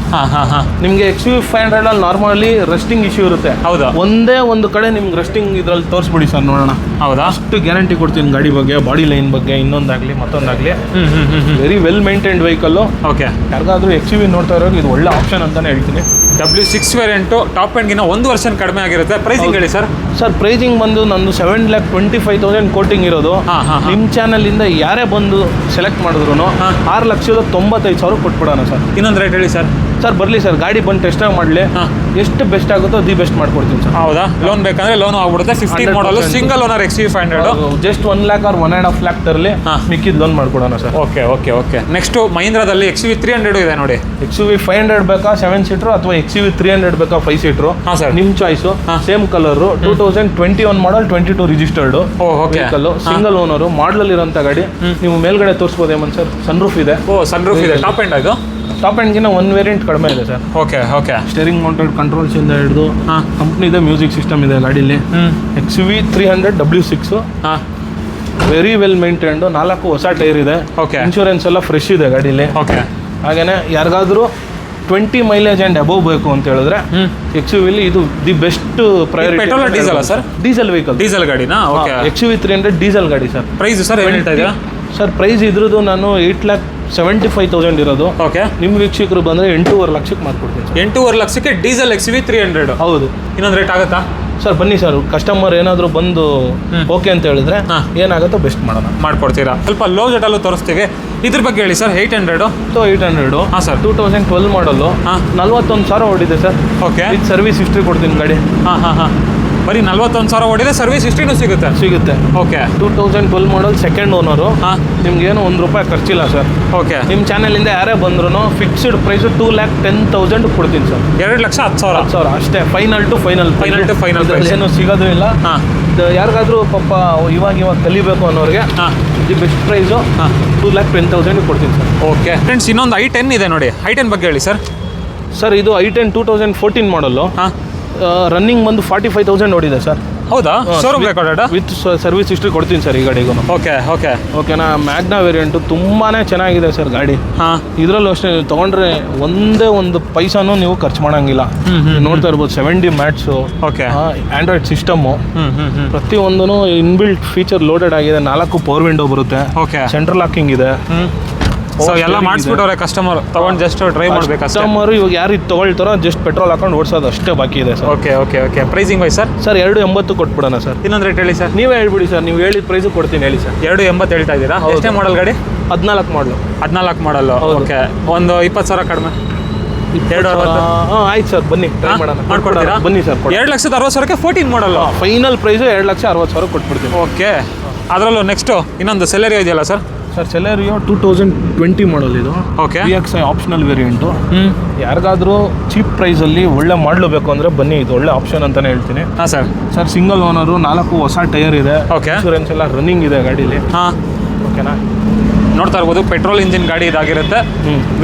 Speaker 2: ನಿಮಗೆ XUV 500 ಅಲ್ಲಿ ನಾರ್ಮಲಿ ರೆಸ್ಟಿಂಗ್ ಇಶ್ಯೂ ಇರುತ್ತೆ.
Speaker 1: ಹೌದಾ?
Speaker 2: ಒಂದೇ ಒಂದು ಕಡೆ ನಿಮ್ಗೆ ರೆಸ್ಟಿಂಗ್ ಇದ್ರಲ್ಲಿ ತೋರಿಸ್ಬಿಡಿ ಸರ್, ನೋಡೋಣ.
Speaker 1: ಹೌದಾ?
Speaker 2: ಅಷ್ಟು ಗ್ಯಾರಂಟಿ ಕೊಡ್ತೀನಿ ಗಾಡಿ ಬಗ್ಗೆ, ಬಾಡಿ ಲೈನ್ ಬಗ್ಗೆ, ಇನ್ನೊಂದಾಗ್ಲಿ ಮತ್ತೊಂದಾಗ್ಲಿ. Very well maintained vehicle.
Speaker 1: Okay.
Speaker 2: ಯಾರಿಗಾದ್ರೂ XUV ನೋಡ್ತಾ ಇರೋರು ಇದು ಒಳ್ಳೆ ಆಪ್ಷನ್ ಅಂತಾನೆ ಹೇಳ್ತೀನಿ.
Speaker 1: W6 ವೇರಿಯಂಟು ಟಾಪ್ ಎಂಡ್ಗಿನ 1 ವರ್ಷ ಕಡಿಮೆ ಆಗಿರುತ್ತೆ. ಪ್ರೈಸಿಂಗ್ ಹೇಳಿ ಸರ್.
Speaker 2: ಸರ್ ಪ್ರೈಸಿಂಗ್ ಬಂದು ನಂದು 7,25,000 ಕೋಟಿಂಗ್ ಇರೋದು. ನಿಮ್ಮ ಚಾನಲಿಂದ ಯಾರೇ ಬಂದು ಸೆಲೆಕ್ಟ್ ಮಾಡಿದ್ರು 6,95,000 ಕೊಟ್ಬಿಡೋಣ ಸರ್.
Speaker 1: ಇನ್ನೊಂದು ರೇಟ್ ಹೇಳಿ ಸರ್.
Speaker 2: ಸರ್ ಬರಲಿ ಸರ್, ಗಾಡಿ ಬಂದು ಟೆಸ್ಟ್ ಮಾಡಲಿ. ಎಷ್ಟು ಬೆಸ್ಟ್ ಆಗುತ್ತೋ ದಿ ಬೆಸ್ಟ್ ಮಾಡ್ಕೊಡ್ತೀನಿ ಸರ್.
Speaker 1: ಹೌದಾ? ಲೋನ್ ಬೇಕಂದ್ರೆ ಲೋನ್ ಆಗ್ಬಿಡುತ್ತೆ. 15 model single owner XUV 500.
Speaker 2: Just 1 lakh or 1.5 lakh ತರಲಿ, ಮಿಕ್ಕಿದ್ ಲೋನ್ ಮಾಡ್ಕೊಡೋಣ sir.
Speaker 1: Okay okay okay. Next ಮಹೀಂದ್ರಾದಲ್ಲಿ XUV 300 ಇದೆ ನೋಡಿ.
Speaker 2: XUV 500 ಬೇಕಾ 7 ಸೀಟರ್, ಅಥವಾ XUV 300 ಬೇಕಾ 5 ಸೀಟರ್?
Speaker 1: ಸರ್
Speaker 2: ನಿಮ್ಮ ಚಾಯ್ಸು. ಸೇಮ್ ಕಲರು, 2021 ಮಾಡಲ್, 22 ರಿಜಿಸ್ಟರ್ಡ್ ವೆಹಿಕಲ್, ಸಿಂಗಲ್ ಓನರು, ಮಾಡಲ್ ಇರೋಂಥ ಗಾಡಿ. ನೀವು ಮೇಲ್ಗಡೆ ತೋರಿಸ್ಬೋದು ಏಮನ್ ಸರ್, ಸನ್ರೂಫ್ ಇದೆ.
Speaker 1: ಸನ್ರೂಫ್ ಇದೆ. ಟಾಪ್ ಎಂಡ್ ಅದು?
Speaker 2: ಟಾಪ್ ಎಂಡ್ಗಿನ 1 ವೇರಿಯಂಟ್ ಕಡಿಮೆ ಇದೆ sir.
Speaker 1: Okay okay.
Speaker 2: Steering mounted controls ಇಂದ ಹಿಡಿದು ಕಂಪ್ನಿದೆ ಮ್ಯೂಸಿಕ್ ಸಿಸ್ಟಮ್ ಇದೆ ಗಾಡೀಲಿ. XUV 300 W6. Very well maintained. 4 ಹೊಸ ಟೈರ್ ಇದೆ.
Speaker 1: ಓಕೆ.
Speaker 2: ಇನ್ಶೂರೆನ್ಸ್ ಎಲ್ಲ ಫ್ರೆಶ್ ಇದೆ ಗಾಡೀಲಿ.
Speaker 1: ಓಕೆ.
Speaker 2: ಹಾಗೇನೆ ಯಾರಿಗಾದ್ರೂ 20 ಮೈಲೇಜ್ ಆ್ಯಂಡ್ ಅಬೋವ್ ಬೇಕು ಅಂತ ಹೇಳಿದ್ರೆ XUV ಇದು the best priority.
Speaker 1: Petrol diesel sir?
Speaker 2: Diesel vehicle.
Speaker 1: Diesel ಗಾಡಿನಾ? ಓಕೆ.
Speaker 2: XUV 300 ಡೀಸೆಲ್ ಗಾಡಿ ಸರ್.
Speaker 1: ಪ್ರೈಸ್ ಸರ್ ಏನು ಹೇಳ್ತಾ ಇದ್ದೀರಾ?
Speaker 2: ಸರ್ ಪ್ರೈಸ್ ಇದ್ರದ್ದು ನಾನು 8,75,000 ಇರೋದು.
Speaker 1: ಓಕೆ.
Speaker 2: ನಿಮ್ಮ ವೀಕ್ಷಕರು ಬಂದರೆ 8.5 ಲಕ್ಷಕ್ಕೆ ಮಾಡ್ಕೊಡ್ತೀನಿ ಸರ್.
Speaker 1: 8.5 ಲಕ್ಷಕ್ಕೆ ಡೀಸೆಲ್ XUV 300.
Speaker 2: ಹೌದು.
Speaker 1: ಇನ್ನೊಂದು ರೇಟ್ ಆಗುತ್ತಾ
Speaker 2: ಸರ್? ಬನ್ನಿ ಸರ್, ಕಸ್ಟಮರ್ ಏನಾದರೂ ಬಂದು ಓಕೆ ಅಂತ ಹೇಳಿದ್ರೆ ಏನಾಗುತ್ತೋ ಬೆಸ್ಟ್ ಮಾಡೋಣ,
Speaker 1: ಮಾಡ್ಕೊಡ್ತೀರಾ. ಸ್ವಲ್ಪ ಲೋ ಜೆಟಲ್ಲೂ ತೋರಿಸ್ತೀವಿ. ಇದ್ರ ಬಗ್ಗೆ ಹೇಳಿ ಸರ್. 800.
Speaker 2: 800.
Speaker 1: ಹಾಂ ಸರ್.
Speaker 2: 2012 ಮಾಡಲು. 41,000 ಹೊಡಿದೆ sir.
Speaker 1: Okay.
Speaker 2: With service history ಕೊಡ್ತೀನಿ ಗಾಡಿ.
Speaker 1: ಬರೀ 41,000 ಹೊಡಿದೆ, ಸರ್ವಿಸ್ ಹಿಸ್ಟ್ರಿನೂ ಸಿಗುತ್ತೆ. ಓಕೆ.
Speaker 2: 2012 model, second owner. ನಿಮ್ಗೇನು ₹1 ಖರ್ಚಿಲ್ಲ ಸರ್.
Speaker 1: ಓಕೆ.
Speaker 2: ನಿಮ್ಮ ಚಾನಲಿಂದ ಯಾರೇ ಬಂದ್ರು ಫಿಕ್ಸ್ಡ್ ಪ್ರೈಸು 2,10,000 ಕೊಡ್ತೀನಿ ಸರ್.
Speaker 1: 2,10,000
Speaker 2: ಅಷ್ಟೇ. ಫೈನಲ್ ಟು ಫೈನಲ್ ಏನು ಸಿಗೋದು ಇಲ್ಲ. ಯಾರಿಗಾದ್ರೂ ಪಾಪ ಇವಾಗ ಕಲಿಬೇಕು ಅನ್ನೋರಿಗೆ ದಿ ಬೆಸ್ಟ್ ಪ್ರೈಸು 2,10,000 ಕೊಡ್ತೀನಿ ಸರ್.
Speaker 1: ಓಕೆ ಫ್ರೆಂಡ್ಸ್, ಇನ್ನೊಂದು i10 ಇದೆ ನೋಡಿ. i10 ಬಗ್ಗೆ ಹೇಳಿ ಸರ್.
Speaker 2: ಸರ್ ಇದು i10 2014 ಮಾಡಲು. ರನ್ನಿಂಗ್ ಬಂದು 45,000 ನೋಡಿದೆ ಸರ್.
Speaker 1: ಹೌದಾ? Showroom recorded
Speaker 2: with service history ಕೊಡ್ತೀನಿ ಸರ್ ಈ ಗಾಡಿಗೂ.
Speaker 1: ಓಕೆ ಓಕೆ
Speaker 2: ಓಕೆನಾ? ಮ್ಯಾಗ್ನಾ ವೇರಿಯಂಟು ತುಂಬಾ ಚೆನ್ನಾಗಿದೆ ಸರ್ ಗಾಡಿ. ಇದರಲ್ಲೂ ಅಷ್ಟೇ, ತೊಗೊಂಡ್ರೆ ಒಂದೇ ಒಂದು ಪೈಸಾನು ನೀವು ಖರ್ಚು ಮಾಡೋಂಗಿಲ್ಲ. ನೋಡ್ತಾ ಇರ್ಬೋದು 7D mats.
Speaker 1: Okay.
Speaker 2: Android system. ಪ್ರತಿಯೊಂದೂ ಇನ್ಬಿಲ್ಟ್ ಫೀಚರ್ ಲೋಡೆಡ್ ಆಗಿದೆ. 4 ಪವರ್ ವಿಂಡೋ ಬರುತ್ತೆ.
Speaker 1: ಓಕೆ.
Speaker 2: ಸೆಂಟ್ರಲ್ ಲಾಕಿಂಗ್ ಇದೆ.
Speaker 1: ಸೊ ಎಲ್ಲ ಮಾಡಿಸ್ಬಿಟ್ಟವ್ರೆ ಕಸ್ಟಮರ್, ತಗೊಂಡು ಜಸ್ಟ್ ಡ್ರೈವ್ ಮಾಡಬೇಕು.
Speaker 2: ಕಸ್ಟಮರ್ ಇವಾಗ ಯಾರು ಇದು ತೊಗೊಳ್ತಾರೋ ಜಸ್ಟ್ ಪೆಟ್ರೋಲ್ ಹಾಕೊಂಡು ಓಡಿಸೋದು ಅಷ್ಟೇ ಬಾಕಿ ಇದೆ sir.
Speaker 1: Okay okay okay. Pricing why sir?
Speaker 2: Sir 2,80 ಕೊಟ್ಬಿಡೋಣ ಸರ್.
Speaker 1: ಇನ್ನೊಂದು ರೇಟ್ ಹೇಳಿ ಸರ್.
Speaker 2: ನೀವೇ ಹೇಳ್ಬಿಡಿ ಸರ್, ನೀವು ಹೇಳಿದ ಪ್ರೈಸು ಕೊಡ್ತೀನಿ, ಹೇಳಿ ಸರ್.
Speaker 1: 2,80 ಹೇಳ್ತಾ ಇದ್ದೀರಾ? ಎಷ್ಟೇ ಮಾಡಲ್ ಗಾಡಿ?
Speaker 2: 14 ಮಾಡಲು.
Speaker 1: 14 ಮಾಡಲ್ಲು. ಓಕೆ. ಒಂದು 20,000 ಕಡಿಮೆ?
Speaker 2: ಹಾಂ ಆಯ್ತು ಸರ್, ಬನ್ನಿ ಟ್ರೈ ಮಾಡೋಣ,
Speaker 1: ಮಾಡ್ಕೊಡ್ತೀರಾ?
Speaker 2: ಬನ್ನಿ ಸರ್.
Speaker 1: 2,60,000ಕ್ಕೆ 14 ಮಾಡಲ್ಲ,
Speaker 2: ಫೈನಲ್ ಪ್ರೈಸ್ 2,60,000 ಕೊಟ್ಬಿಡ್ತೀನಿ.
Speaker 1: ಓಕೆ. ಅದರಲ್ಲೂ ನೆಕ್ಸ್ಟು ಇನ್ನೊಂದು ಸೆಲೆರಿಯೋ ಇದೆಯಲ್ಲ ಸರ್?
Speaker 2: ಸರ್ ಸೆಲೆರಿಯೋ 2020 ಮಾಡಲ್ ಇದು.
Speaker 1: ಓಕೆ.
Speaker 2: VXI optional variant. ಯಾರಿಗಾದ್ರೂ ಚೀಪ್ ಪ್ರೈಸಲ್ಲಿ ಒಳ್ಳೆ ಮಾಡಲೇಬೇಕು ಅಂದರೆ ಬನ್ನಿ, ಇದು ಒಳ್ಳೆ ಆಪ್ಷನ್ ಅಂತಲೇ ಹೇಳ್ತೀನಿ.
Speaker 1: ಹಾಂ ಸರ್.
Speaker 2: ಸರ್ ಸಿಂಗಲ್ ಓನರು, 4 ಹೊಸ ಟೈರ್ ಇದೆ,
Speaker 1: ಓಕೆ.
Speaker 2: ಇನ್ಶೂರೆನ್ಸ್ ಎಲ್ಲ ರನ್ನಿಂಗ್ ಇದೆ ಗಾಡೀಲಿ.
Speaker 1: ಹಾಂ,
Speaker 2: ಓಕೆನಾ?
Speaker 1: ನೋಡ್ತಾ ಇರ್ಬೋದು ಪೆಟ್ರೋಲ್ ಇಂಜಿನ್ ಗಾಡಿ ಇದಾಗಿರುತ್ತೆ.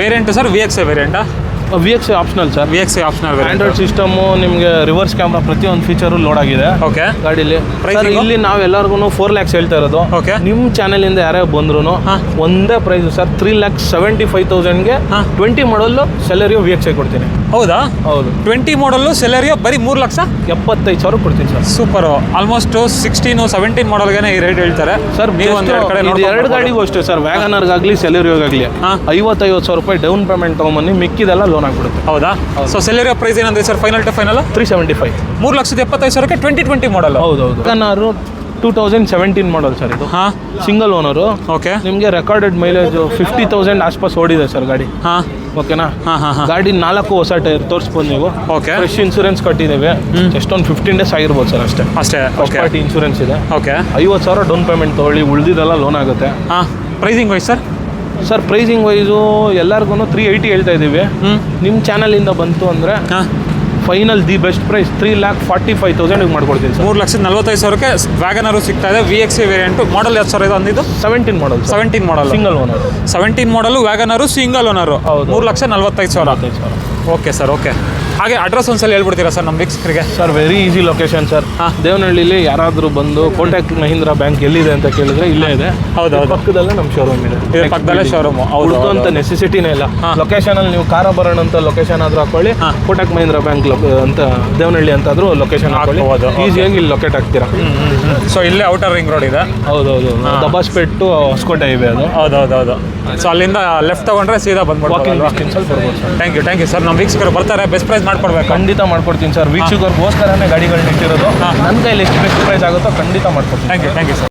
Speaker 1: Variant sir VXI ವೇರಿಯಂಟಾ?
Speaker 2: VXI optional sir.
Speaker 1: VXI optional variant.
Speaker 2: Android system, ನಿಮಗೆ ರಿವರ್ಸ್ ಕ್ಯಾಮ್ರಾ, ಪ್ರತಿಯೊಂದು ಫೀಚರು ಲೋಡ್ ಆಗಿದೆ.
Speaker 1: ಓಕೆ.
Speaker 2: ಗಾಡೀಲಿ
Speaker 1: Pricing?
Speaker 2: ಇಲ್ಲಿ ನಾವೆಲ್ಲರಿಗೂ 4 lakhs ಹೇಳ್ತಾ ಇರೋದು.
Speaker 1: ಓಕೆ.
Speaker 2: ನಿಮ್ಮ ಚಾನಲಿಂದ ಯಾರೇ ಬಂದ್ರು ಒಂದೇ ಪ್ರೈಸ್ ಸರ್, 3,75,000ಗೆ 20 ಮಾಡಲ್ಲು ಸೆಲೆರಿಯೋ VXI ಕೊಡ್ತೀನಿ.
Speaker 1: ಹೌದಾ?
Speaker 2: ಹೌದು.
Speaker 1: 20 ಮಾಡಲ್ಲು ಸೆಲೆರಿಯೋ ಬರೀ 3,75,000
Speaker 2: ಕೊಡ್ತೀನಿ ಸರ್.
Speaker 1: ಸೂಪರ್. ಆಲ್ಮೋಸ್ಟ್ 16, 17 ಮಾಡಲ್ಗೆ ಈ ರೇಟ್ ಹೇಳ್ತಾರೆ
Speaker 2: ಸರ್.
Speaker 1: ನೀವು ಒಂದೆರಡು ಕಡೆ
Speaker 2: ಇದು 2 ಗಾಡಿಗೂ ಅಷ್ಟೇ ಸರ್, ವ್ಯಾಗನರ್ಗಾಗಲಿ ಸೆಲೆರಿಯೋಗಾಗಲಿ 50,000 ರೂಪಾಯಿ ಡೌನ್ ಪೇಮೆಂಟ್ ತೊಗೊಂಬನ್ನಿ, ಮಿಕ್ಕಿದೆಲ್ಲ ಲೋನ್ ಆಗ್ಬಿಡುತ್ತೆ.
Speaker 1: ಹೌದಾ? ಸೊ ಸೆಲೆರಿಯೋ ಪ್ರೈಸ್ ಏನಂದ್ರೆ ಸರ್ ಫೈನಲ್ ಟು ಫೈನಲ್
Speaker 2: 375.
Speaker 1: 3,75,000ಕ್ಕೆ 2020 ಮಾಡಲ್.
Speaker 2: ಹೌದು. ವ್ಯಾಗನಾರು 2017 ಮಾಡಲ್ ಸರ್ ಇದು.
Speaker 1: ಹಾಂ.
Speaker 2: Single owner.
Speaker 1: ಓಕೆ.
Speaker 2: ನಿಮಗೆ ರೆಕಾರ್ಡೆಡ್ ಮೈಲೇಜ್ 50,000 ಆಸ್ಪಾಸ್ ಓಡಿದೆ ಸರ್ ಗಾಡಿ.
Speaker 1: ಹಾಂ.
Speaker 2: ಓಕೆನಾ?
Speaker 1: ಹಾಂ.
Speaker 2: ಗಾಡಿ 4 ಹೊಸ ಟೈರ್ ತೋರಿಸ್ಬೋದು ನೀವು.
Speaker 1: ಓಕೆ.
Speaker 2: ಫ್ರೆಶ್ ಇನ್ಶೂರೆನ್ಸ್ ಕಟ್ಟಿದ್ದೇವೆ. ಎಷ್ಟೊಂದು 15 days ಆಗಿರ್ಬೋದು ಸರ್ ಅಷ್ಟೇ. ಫಸ್ಟ್ ಪಾರ್ಟಿ ಇನ್ಶೂರೆನ್ಸ್ ಇದೆ.
Speaker 1: ಓಕೆ.
Speaker 2: 50,000 ಡೌನ್ ಪೇಮೆಂಟ್ ತೊಗೊಳ್ಳಿ, ಉಳಿದಿದ್ದೆಲ್ಲ ಲೋನ್ ಆಗುತ್ತೆ.
Speaker 1: ಹಾಂ. Pricing wise sir?
Speaker 2: Sir pricing wise ಎಲ್ಲರಿಗೂ 380 ಹೇಳ್ತಾ ಇದ್ದೀವಿ. ನಿಮ್ಮ ಚಾನಲಿಂದ ಬಂತು ಅಂದರೆ ಫೈನಲ್ ದಿ ಬೆಸ್ಟ್ ಪ್ರೈಸ್ 3,45,000 ಮಾಡ್ಕೊಡ್ತೀನಿ ಸರ್.
Speaker 1: 3,45,000ಕ್ಕೆ ವ್ಯಾಗನರು ಸಿಗ್ತಾ ಇದೆ. VXI variant. ಮಾಡಲ್ ಯಾವ್ದು ಸರ್ ಇದು ಅಂದಿದ್ದು?
Speaker 2: 17 ಮಾಡಲ್.
Speaker 1: 17 ಮಾಡಲ್
Speaker 2: single owner.
Speaker 1: 17 model WagonR single owner. 3,45,000. Okay sir. Okay. ಹಾಗೆ ಅಡ್ರೆಸ್ ಒಂದ್ಸಲ ಹೇಳ್ಬಿಡ್ತೀರಾ ಸರ್ ನಮ್ಮ ವೀಕ್ಷಕರಿಗೆ?
Speaker 2: Sir very easy location sir. ದೇವನಹಳ್ಳಿಲಿ ಯಾರಾದರೂ ಬಂದು ಕೋಟಕ್ ಮಹೀಂದ್ರಾ ಬ್ಯಾಂಕ್ ಎಲ್ಲಿದೆ ಅಂತ ಕೇಳಿದ್ರೆ ಇಲ್ಲೇ ಇದೆ.
Speaker 1: ಹೌದು.
Speaker 2: ಪಕ್ಕದಲ್ಲೇ ನಮ್ಮ ಶೋರೂಮ್ ಇದೆ.
Speaker 1: ಪಕ್ಕದಲ್ಲೇ ಶೋರೂಮ್.
Speaker 2: ಹೌದು ಅಂತ ನೆಸೆಸಿಟಿನೇ ಇಲ್ಲ. ಲೊಕೇಶನ್ ಅಲ್ಲಿ ನೀವು ಕಾರಬರಣ ಅಂತ ಲೊಕೇಶನ್ ಆದ್ರೂ ಹಾಕೊಳ್ಳಿ, ಕೋಟಕ್ ಮಹೀಂದ್ರಾ ಬ್ಯಾಂಕ್ ಅಂತ ದೇವನಹಳ್ಳಿ ಅಂತಾದ್ರೂ ಲೊಕೇಶನ್ ಹಾಕೊಳ್ಳಿ, ಈಸಿಯಾಗಿ ಇಲ್ಲಿ ಲೊಕೇಟ್ ಆಗ್ತೀರಾ.
Speaker 1: ಸೊ ಇಲ್ಲೇ ಔಟರ್ ರಿಂಗ್ ರೋಡ್ ಇದೆ.
Speaker 2: ಹೌದೌದು. ದಬಾಸ್ಪೇಟ್ ಟು ಹೊಸಕೋಟೆ ಇವೆ ಅದು.
Speaker 1: ಹೌದೌದು. ಸೊ ಅಲ್ಲಿಂದ ಲೆಫ್ಟ್ ತಗೊಂಡ್ರೆ ಸೀದಾ ಬಂದ್ಬಿಡ್ಬೋದು. Thank you sir. ನಮ್ಮ ವೀಕ್ಷಕರು ಬರ್ತಾರೆ, ಬೆಸ್ಟ್ ಪ್ರೈಸ್ ಮಾಡ್ಕೊಡ್ಬೇಕು.
Speaker 2: ಖಂಡಿತ ಮಾಡ್ಕೊಡ್ತೀನಿ ಸರ್. ವೀಕ್ಷಕರಿಗೋಸ್ಕರನೇ ಗಾಡಿಗಳನ್ನ ಇಟ್ಟಿರೋದು. ನನ್ನ ಕೈಲಿ ಎಷ್ಟು ಬೆಸ್ಟ್ ಪ್ರೈಸ್ ಆಗುತ್ತೋ ಖಂಡಿತ ಮಾಡ್ಕೊಡ್ತೀನಿ.
Speaker 1: Thank you sir.